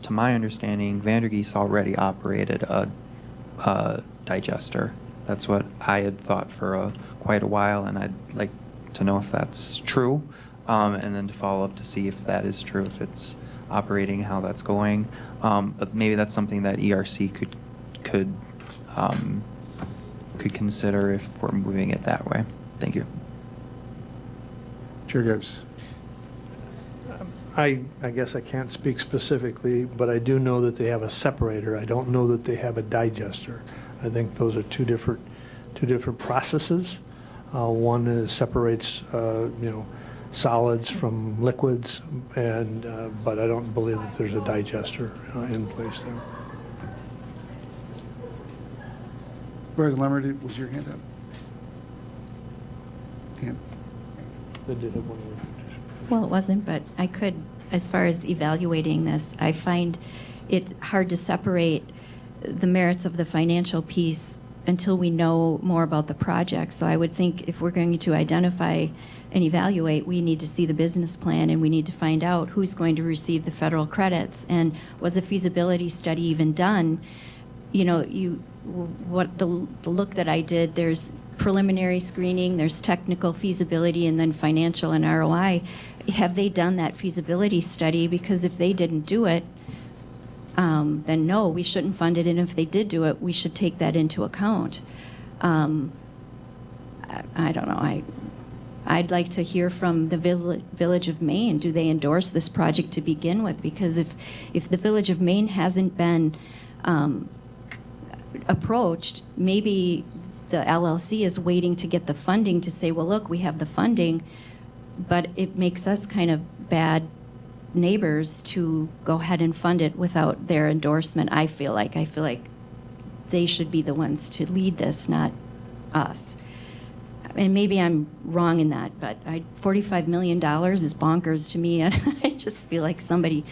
to my understanding, Vandergeest already operated a digester. That's what I had thought for quite a while, and I'd like to know if that's true, and then to follow up to see if that is true, if it's operating, how that's going. But maybe that's something that ERC could consider if we're moving it that way. Thank you. Chair Gibbs. I guess I can't speak specifically, but I do know that they have a separator. I don't know that they have a digester. I think those are two different processes. One separates solids from liquids, but I don't believe that there's a digester in place there. Supervisor Lemmer, was your hand up? They did have one of those. Well, it wasn't, but I could, as far as evaluating this, I find it hard to separate the merits of the financial piece until we know more about the project. So I would think if we're going to identify and evaluate, we need to see the business plan, and we need to find out who's going to receive the federal credits, and was a feasibility study even done? What the look that I did, there's preliminary screening, there's technical feasibility, and then financial and ROI. Have they done that feasibility study? Because if they didn't do it, then no, we shouldn't fund it. And if they did do it, we should take that into account. I don't know. I'd like to hear from the Village of Maine. Do they endorse this project to begin with? Because if the Village of Maine hasn't been approached, maybe the LLC is waiting to get the funding to say, well, look, we have the funding, but it makes us kind of bad neighbors to go ahead and fund it without their endorsement. I feel like they should be the ones to lead this, not us. And maybe I'm wrong in that, but $45 million is bonkers to me. And I just feel like somebody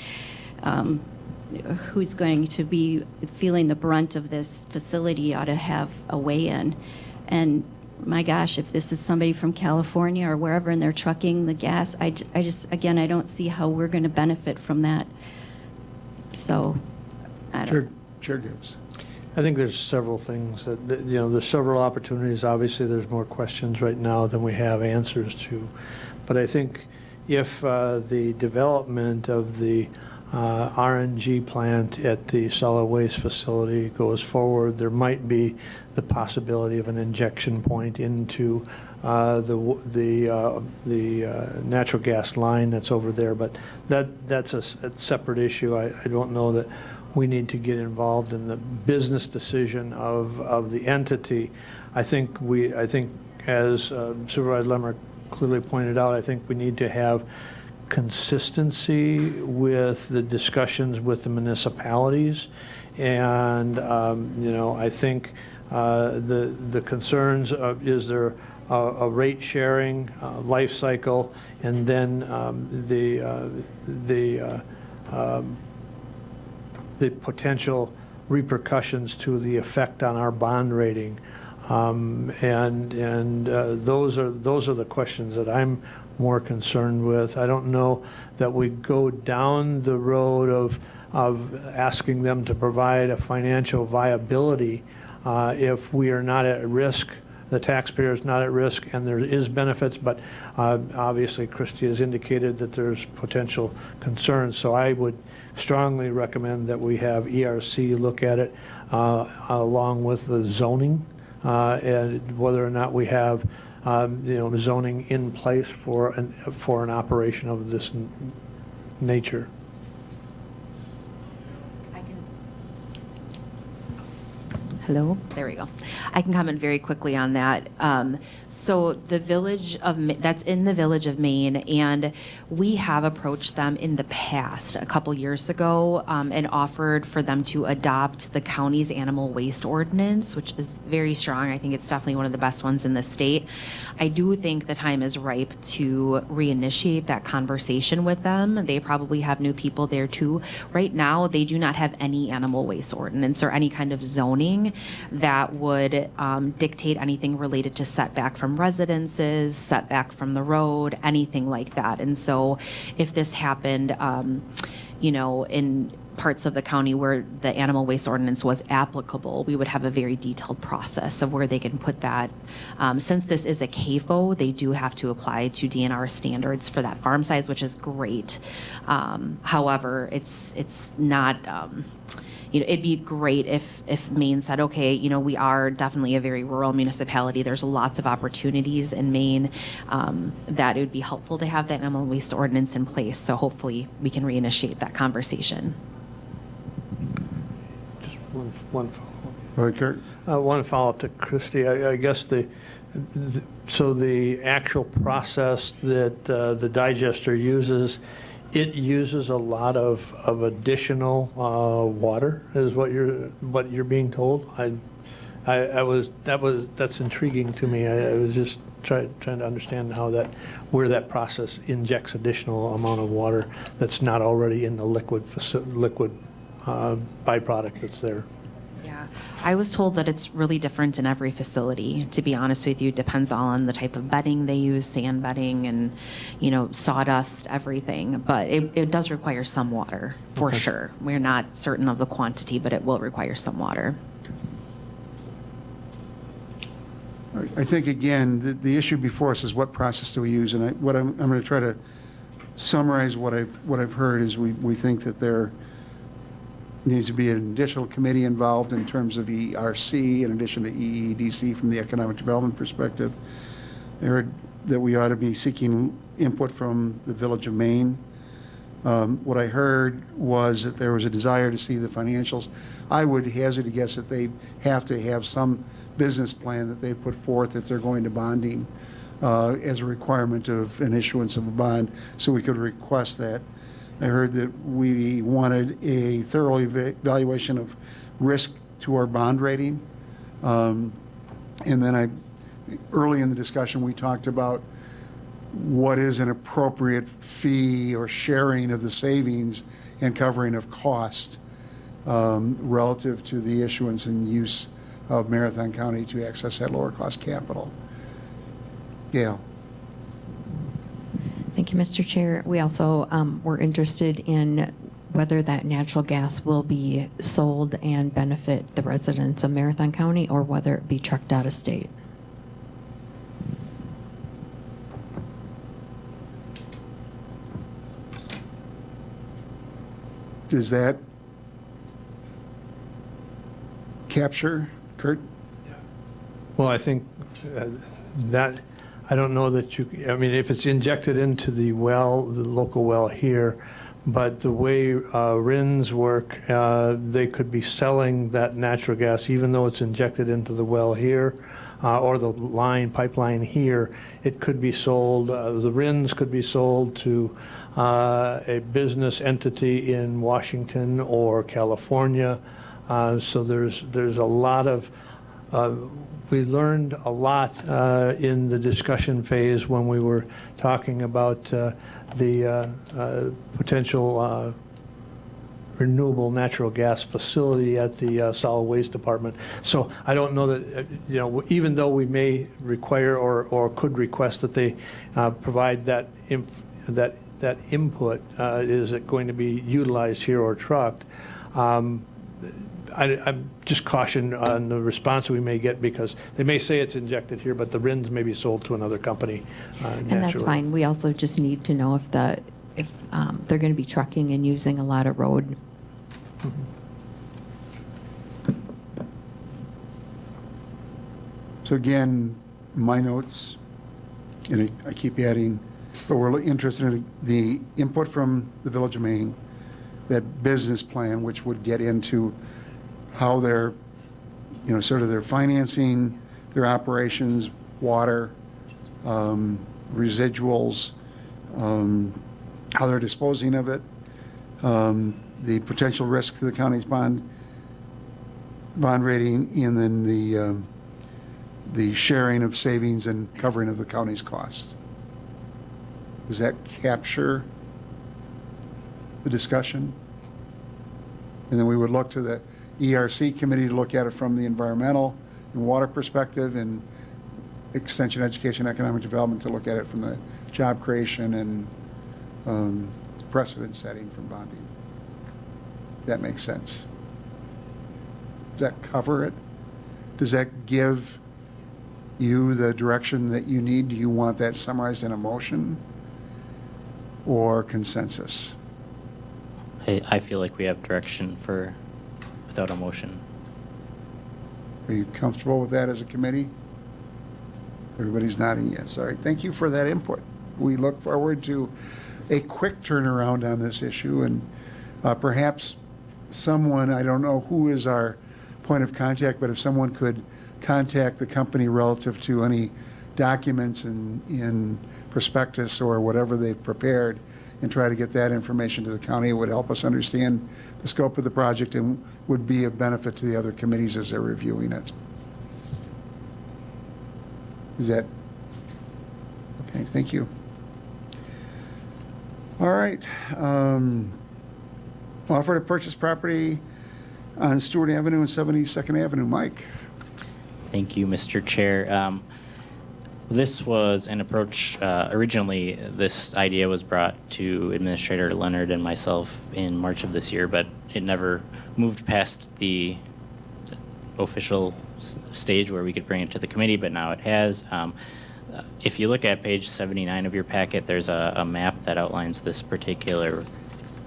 who's going to be feeling the brunt of this facility ought to have a weigh in. And my gosh, if this is somebody from California or wherever and they're trucking the gas, I don't see how we're going to benefit from that. So, I don't know. Chair Gibbs. I think there's several things that, there's several opportunities. Obviously, there's more questions right now than we have answers to. But I think if the development of the RNG plant at the solid waste facility goes forward, there might be the possibility of an injection point into the natural gas line that's over there, but that's a separate issue. I don't know that we need to get involved in the business decision of the entity. I think as Supervisor Lemmer clearly pointed out, I think we need to have consistency with the discussions with the municipalities, and I think the concerns of, is there a rate sharing life cycle, and then the potential repercussions to the effect on our bond rating, and those are the questions that I'm more concerned with. I don't know that we go down the road of asking them to provide a financial viability if we are not at risk, the taxpayer is not at risk, and there is benefits, but obviously Christie has indicated that there's potential concerns. So I would strongly recommend that we have ERC look at it along with the zoning, and whether or not we have zoning in place for an operation of this nature. Hello, there we go. I can comment very quickly on that. So the village of, that's in the Village of Maine, and we have approached them in the past, a couple years ago, and offered for them to adopt the county's animal waste ordinance, which is very strong. I think it's definitely one of the best ones in the state. I do think the time is ripe to reinitiate that conversation with them. They probably have new people there too. Right now, they do not have any animal waste ordinance or any kind of zoning that would dictate anything related to setback from residences, setback from the road, anything like that. And so if this happened, in parts of the county where the animal waste ordinance was applicable, we would have a very detailed process of where they can put that. Since this is a CAFO, they do have to apply to DNR standards for that farm size, which is great. However, it's not, it'd be great if Maine said, okay, we are definitely a very rural municipality. There's lots of opportunities in Maine, that it would be helpful to have that animal waste ordinance in place. So hopefully we can reinitiate that conversation. Just one follow-up. Go ahead, Kurt. One follow-up to Christie. I guess so the actual process that the digester uses, it uses a lot of additional water, is what you're being told. That's intriguing to me. I was just trying to understand where that process injects additional amount of water that's not already in the liquid byproduct that's there. Yeah, I was told that it's really different in every facility. To be honest with you, it depends all on the type of bedding they use, sand bedding and, sawdust, everything. But it does require some water, for sure. We're not certain of the quantity, but it will require some water. I think, again, the issue before us is what process do we use? And I'm going to try to summarize what I've heard is we think that there needs to be an additional committee involved in terms of ERC in addition to EEDC from the economic development perspective. I heard that we ought to be seeking input from the Village of Maine. What I heard was that there was a desire to see the financials. I would hazard to guess that they have to have some business plan that they put forth if they're going to bonding as a requirement of an issuance of a bond, so we could request that. I heard that we wanted a thorough evaluation of risk to our bond rating. And then early in the discussion, we talked about what is an appropriate fee or sharing of the savings and covering of cost relative to the issuance and use of Marathon County to access that lower cost capital. Gail. Thank you, Mr. Chair. We also were interested in whether that natural gas will be sold and benefit the residents of Marathon County or whether it be trucked out of state. Does that capture, Kurt? Well, I think that, I don't know that you, I mean, if it's injected into the well, the local well here, but the way RINs work, they could be selling that natural gas, even though it's injected into the well here, or the pipeline here, it could be sold, the RINs could be sold to a business entity in Washington or California. So there's a lot of, we learned a lot in the discussion phase when we were talking about the potential renewable natural gas facility at the solid waste department. So I don't know that, even though we may require or could request that they provide that input, is it going to be utilized here or trucked? I'm just cautioned on the response we may get, because they may say it's injected here, but the RINs may be sold to another company. And that's naturally. fine. We also just need to know if they're going to be trucking and using a lot of road. So again, my notes, and I keep adding, but we're interested in the input from the Village of Maine, that business plan, which would get into how they're, sort of their financing, their operations, water, residuals, how they're disposing of it, the potential risk to the county's bond rating, and then the sharing of savings and covering of the county's costs. Does that capture the discussion? And then we would look to the ERC committee to look at it from the environmental and water perspective, and Extension Education Economic Development to look at it from the job creation and precedent setting from bonding. That makes sense. Does that cover it? Does that give you the direction that you need? Do you want that summarized in a motion or consensus? I feel like we have direction without a motion. Are you comfortable with that as a committee? Everybody's nodding yes. All right, thank you for that input. We look forward to a quick turnaround on this issue, and perhaps someone, I don't know who is our point of contact, but if someone could contact the company relative to any documents in prospectus or whatever they've prepared, and try to get that information to the county, it would help us understand the scope of the project and would be of benefit to the other committees as they're reviewing it. Is that okay? Thank you. All right. Offer to purchase property on Stewart Avenue and 72nd Avenue. Mike. Thank you, Mr. Chair. This was an approach, originally this idea was brought to Administrator Leonard and myself in March of this year, but it never moved past the official stage where we could bring it to the committee, but now it has. If you look at page 79 of your packet, there's a map that outlines this particular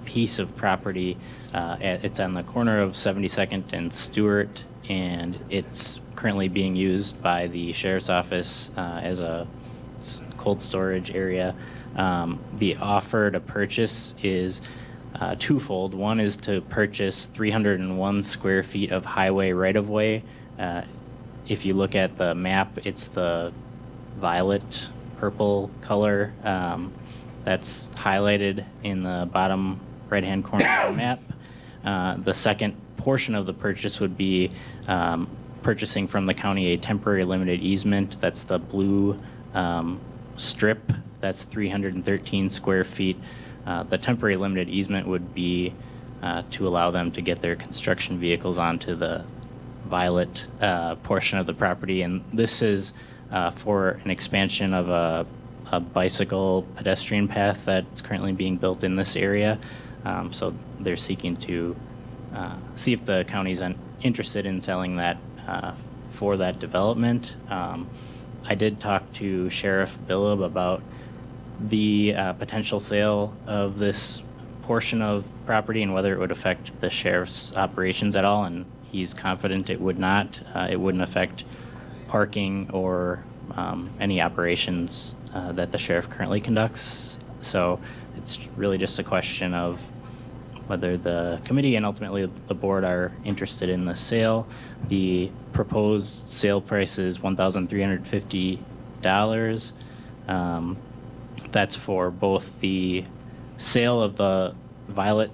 piece of property. It's on the corner of 72nd and Stewart, and it's currently being used by the Sheriff's Office as a cold storage area. The offer to purchase is twofold. One is to purchase 301 square feet of highway right-of-way. If you look at the map, it's the violet purple color that's highlighted in the bottom right-hand corner of the map. The second portion of the purchase would be purchasing from the county a temporary limited easement. That's the blue strip. That's 313 square feet. The temporary limited easement would be to allow them to get their construction vehicles onto the violet portion of the property. And this is for an expansion of a bicycle pedestrian path that's currently being built in this area. So they're seeking to see if the county's interested in selling that for that development. I did talk to Sheriff Billup about the potential sale of this portion of property and whether it would affect the sheriff's operations at all, and he's confident it would not. It wouldn't affect parking or any operations that the sheriff currently conducts. So it's really just a question of whether the committee and ultimately the board are interested in the sale. The proposed sale price is $1,350. That's for both the sale of the Violet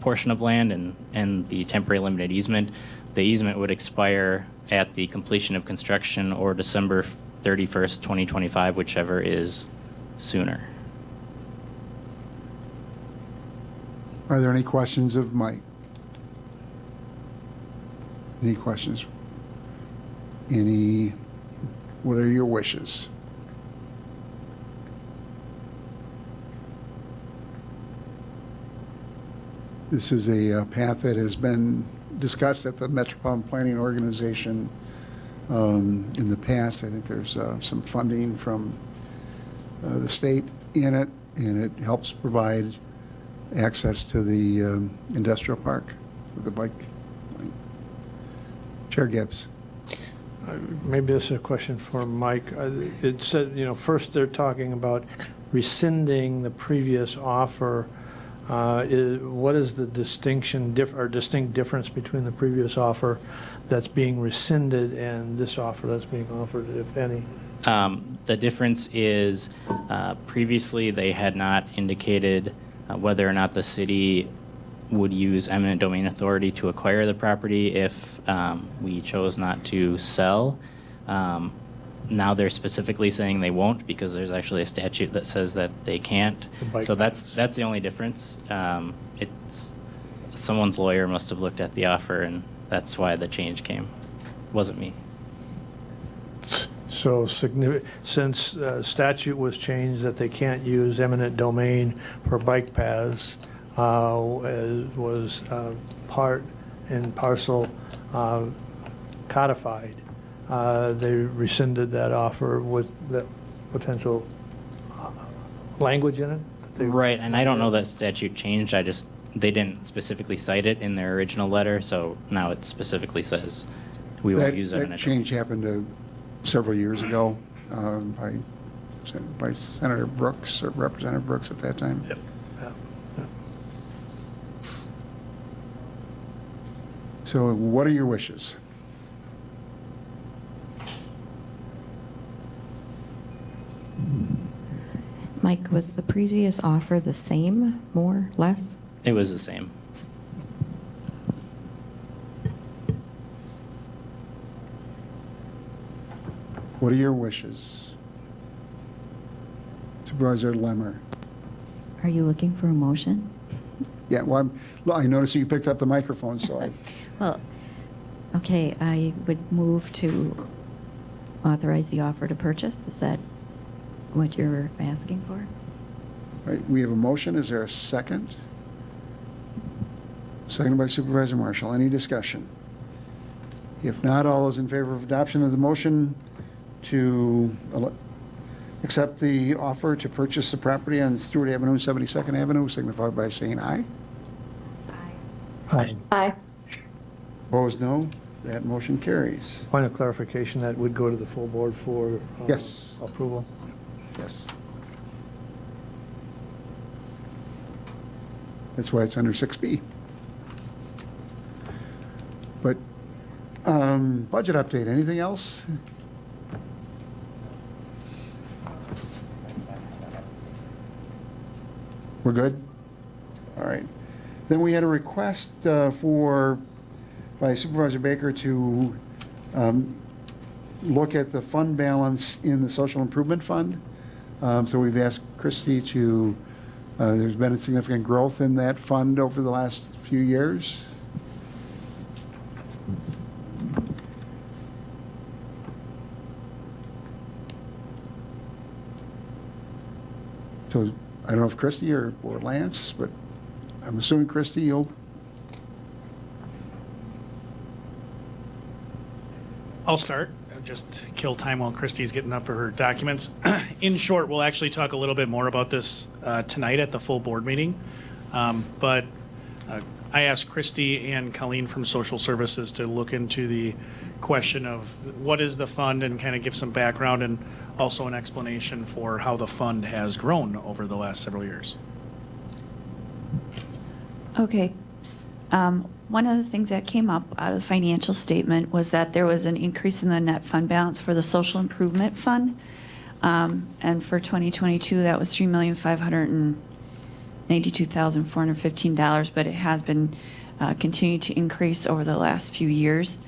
portion of land and the temporary limited easement. The easement would expire at the completion of construction or December 31st, 2025, whichever is sooner. Are there any questions of Mike? Any questions? What are your wishes? This is a path that has been discussed at the Metropolitan Planning Organization in the past. I think there's some funding from the state in it, and it helps provide access to the industrial park with the bike lane. Chair Gibbs. Maybe this is a question for Mike. It said, first they're talking about rescinding the previous offer. What is the distinct difference between the previous offer that's being rescinded and this offer that's being offered, if any? The difference is previously they had not indicated whether or not the city would use eminent domain authority to acquire the property if we chose not to sell. Now they're specifically saying they won't because there's actually a statute that says that they can't. So that's the only difference. It's someone's lawyer must have looked at the offer, and that's why the change came. It wasn't me. So since statute was changed that they can't use eminent domain for bike paths, was part and parcel codified, they rescinded that offer with that potential language in it? Right, and I don't know that statute changed. They didn't specifically cite it in their original letter, so now it specifically says we won't use That eminent change happened several years ago by Senator Brooks or Representative Brooks at that time. Yep. So what are your wishes? Mike, was the previous offer the same, more, less? It was the same. What are your wishes? Supervisor Lemmer. Are you looking for a motion? Yeah, well, I noticed you picked up the microphone, so I, Well, okay, I would move to authorize the offer to purchase. Is that what you're asking for? right, we have a motion. Is there a second? Seconded by Supervisor Marshall. Any discussion? If not, all those in favor of adoption of the motion to accept the offer to purchase the property on Stewart Avenue and 72nd Avenue signify by saying aye. Aye. Opposed, no. That motion carries. Point of clarification, that would go to the full board for Yes. approval? Yes. That's why it's under 6B. But, budget update, anything else? We're good? All right. Then we had a request by Supervisor Baker to look at the fund balance in the Social Improvement Fund. So we've asked Christie to, there's been a significant growth in that fund over the last few years. So I don't know if Christie or Lance, but I'm assuming Christie, you'll. I'll start. Just kill time while Christie's getting up her documents. In short, we'll actually talk a little bit more about this tonight at the full board meeting. But I asked Christy and Colleen from Social Services to look into the question of what is the fund and kind of give some background and also an explanation for how the fund has grown over the last several years. Okay. One of the things that came up out of the financial statement was that there was an increase in the net fund balance for the social improvement fund. And for 2022, that was $3,592,415, but it has been continuing to increase over the last few years.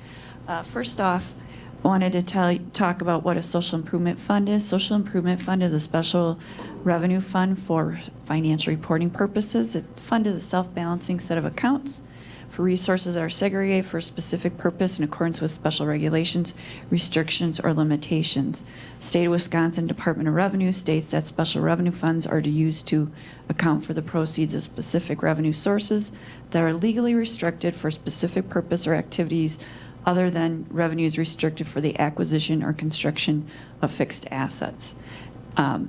First off, I wanted to talk about what a social improvement fund is. Social improvement fund is a special revenue fund for financial reporting purposes. The fund is a self-balancing set of accounts for resources that are segregated for a specific purpose in accordance with special regulations, restrictions, or limitations. State of Wisconsin Department of Revenue states that special revenue funds are to use to account for the proceeds of specific revenue sources that are legally restricted for a specific purpose or activities other than revenues restricted for the acquisition or construction of fixed assets.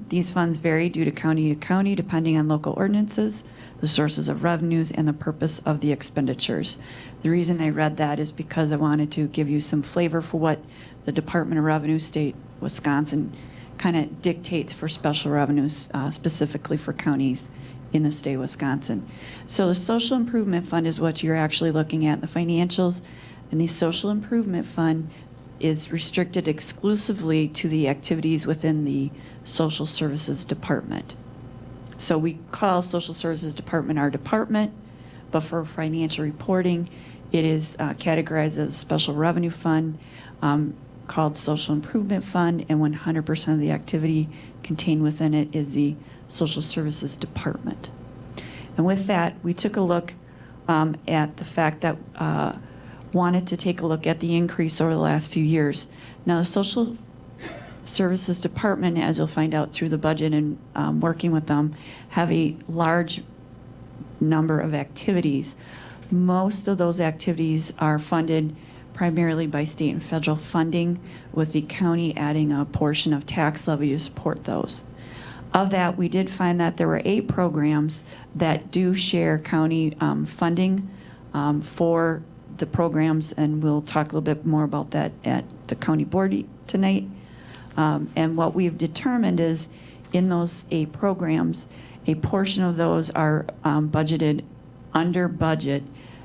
These funds vary due to county depending on local ordinances, the sources of revenues, and the purpose of the expenditures. The reason I read that is because I wanted to give you some flavor for what the Department of Revenue, State Wisconsin, kind of dictates for special revenues, specifically for counties in the state of Wisconsin. So the social improvement fund is what you're actually looking at, the financials, and the social improvement fund is restricted exclusively to the activities within the social services department. So we call social services department our department, but for financial reporting, it is categorized as a special revenue fund called social improvement fund, and 100% of the activity contained within it is the social services department. And with that, we took a look at the fact that wanted to take a look at the increase over the last few years. Now, the social services department, as you'll find out through the budget and working with them, have a large number of activities. Most of those activities are funded primarily by state and federal funding, with the county adding a portion of tax levy to support those. Of that, we did find that there were 8 programs that do share county funding for the programs, and we'll talk a little bit more about that at the county board tonight. And what we've determined is in those 8 programs, a portion of those are budgeted under budget,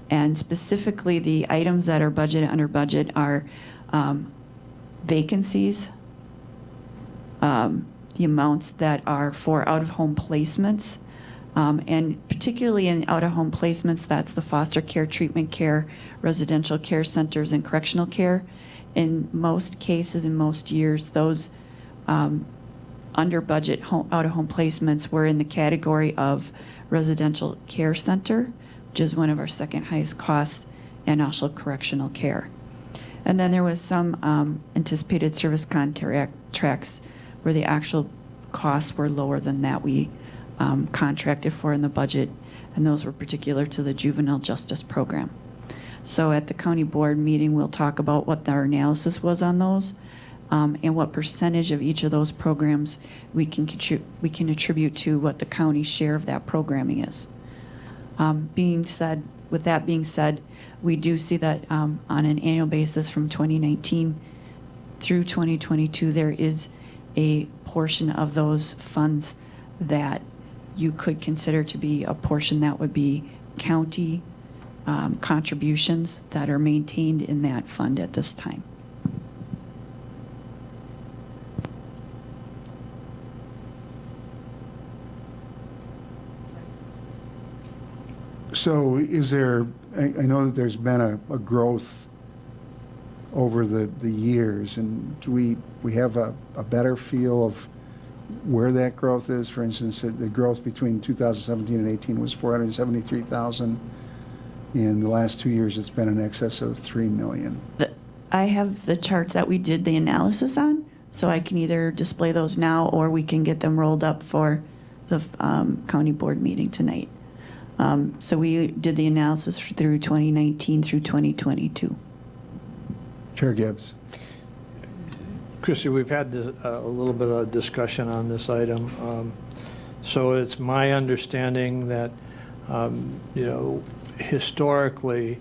and specifically the items that are budgeted under budget are vacancies, the amounts that are for out-of-home placements, and particularly in out-of-home placements, that's the foster care, treatment care, residential care centers, and correctional care. In most cases, in most years, those under budget out-of-home placements were in the category of residential care center, which is one of our second highest costs, and also correctional care. And then there was some anticipated service contracts where the actual costs were lower than that we contracted for in the budget, and those were particular to the juvenile justice program. So at the county board meeting, we'll talk about what our analysis was on those, and what percentage of each of those programs we can attribute to what the county share of that programming is. With that being said, we do see that on an annual basis from 2019 through 2022, there is a portion of those funds that you could consider to be a portion that would be county contributions that are maintained in that fund at this time. So is there, I know that there's been a growth over the years, and do we have a better feel of where that growth is? For instance, the growth between 2017 and 18 was 473,000. In the last 2 years, it's been in excess of 3 million. I have the charts that we did the analysis on, so I can either display those now or we can get them rolled up for the county board meeting tonight. So we did the analysis through 2019 through 2022. Chair Gibbs. Christy, we've had a little bit of discussion on this item. So it's my understanding that Historically,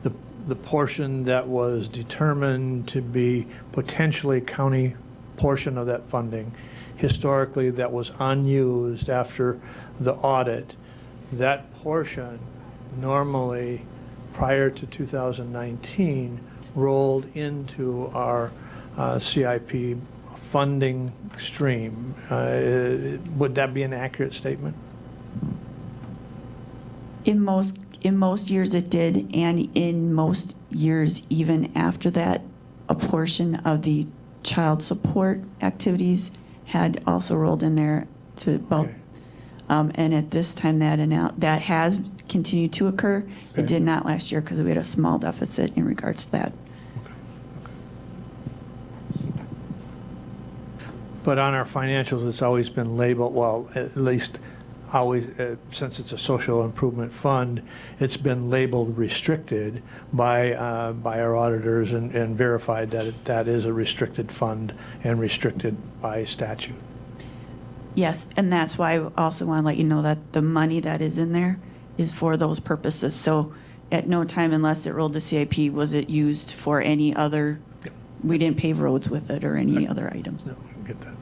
the portion that was determined to be potentially county portion of that funding, historically that was unused after the audit, that portion normally prior to 2019 rolled into our CIP funding stream. Would that be an accurate statement? In most years it did, and in most years even after that, a portion of the child support activities had also rolled in there to about, Okay. and at this time that has continued to occur. Okay. It did not last year because we had a small deficit in regards to that. But on our financials, it's always been labeled, well, at least always, since it's a social improvement fund, it's been labeled restricted by our auditors and verified that that is a restricted fund and restricted by statute. Yes, and that's why I also want to let you know that the money that is in there is for those purposes. So at no time, unless it rolled to CIP, was it used for any other, Yep. we didn't pave roads with it or any other items. No, I get that.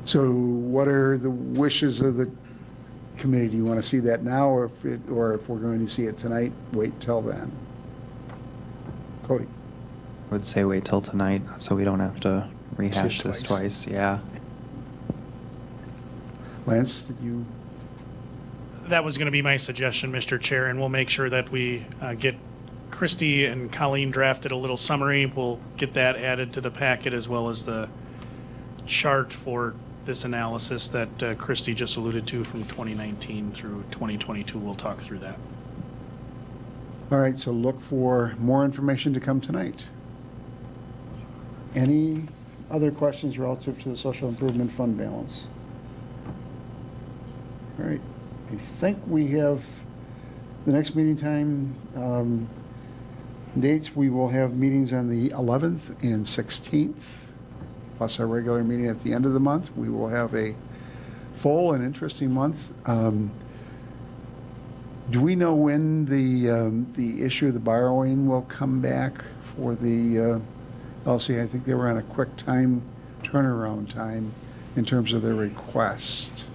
So what are the wishes of the committee? Do you want to see that now, or if we're going to see it tonight, wait till then? Cody? I would say wait till tonight, so we don't have to rehash See it this twice. twice, yeah. Lance, did you? That was going to be my suggestion, Mr. Chair, and we'll make sure that we get Christy and Colleen drafted a little summary. We'll get that added to the packet as well as the chart for this analysis that Christy just alluded to from 2019 through 2022. We'll talk through that. All right, so look for more information to come tonight. Any other questions relative to the social improvement fund balance? All right, I think we have the next meeting time dates. We will have meetings on the 11th and 16th, plus our regular meeting at the end of the month. We will have a full and interesting month. Do we know when the issue of the borrowing will come back for the LC? I think they were on a quick turnaround time in terms of their request.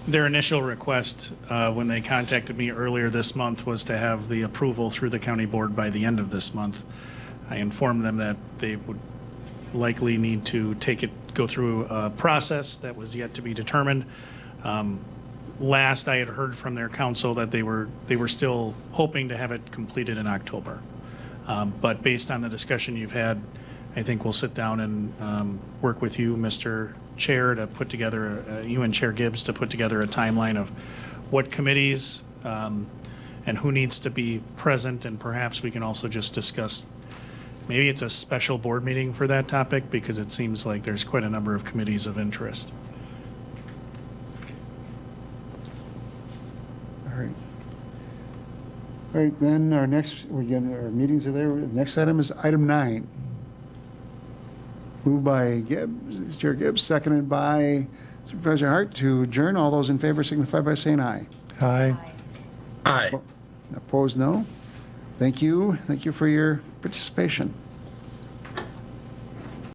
Their initial request, when they contacted me earlier this month, was to have the approval through the county board by the end of this month. I informed them that they would likely need to go through a process that was yet to be determined. Last I had heard from their counsel that they were still hoping to have it completed in October. But based on the discussion you've had, I think we'll sit down and work with you, Mr. Chair, to put together, you and Chair Gibbs, to put together a timeline of what committees and who needs to be present, and perhaps we can also just discuss, maybe it's a special board meeting for that topic, because it seems like there's quite a number of committees of interest. All right. All right, then our meetings are there. Next item is item 9. Moved by Gibbs, Chair Gibbs, seconded by Supervisor Hart to adjourn. All those in favor signify by saying aye. Aye. Aye. Opposed, no. Thank you. Thank you for your participation.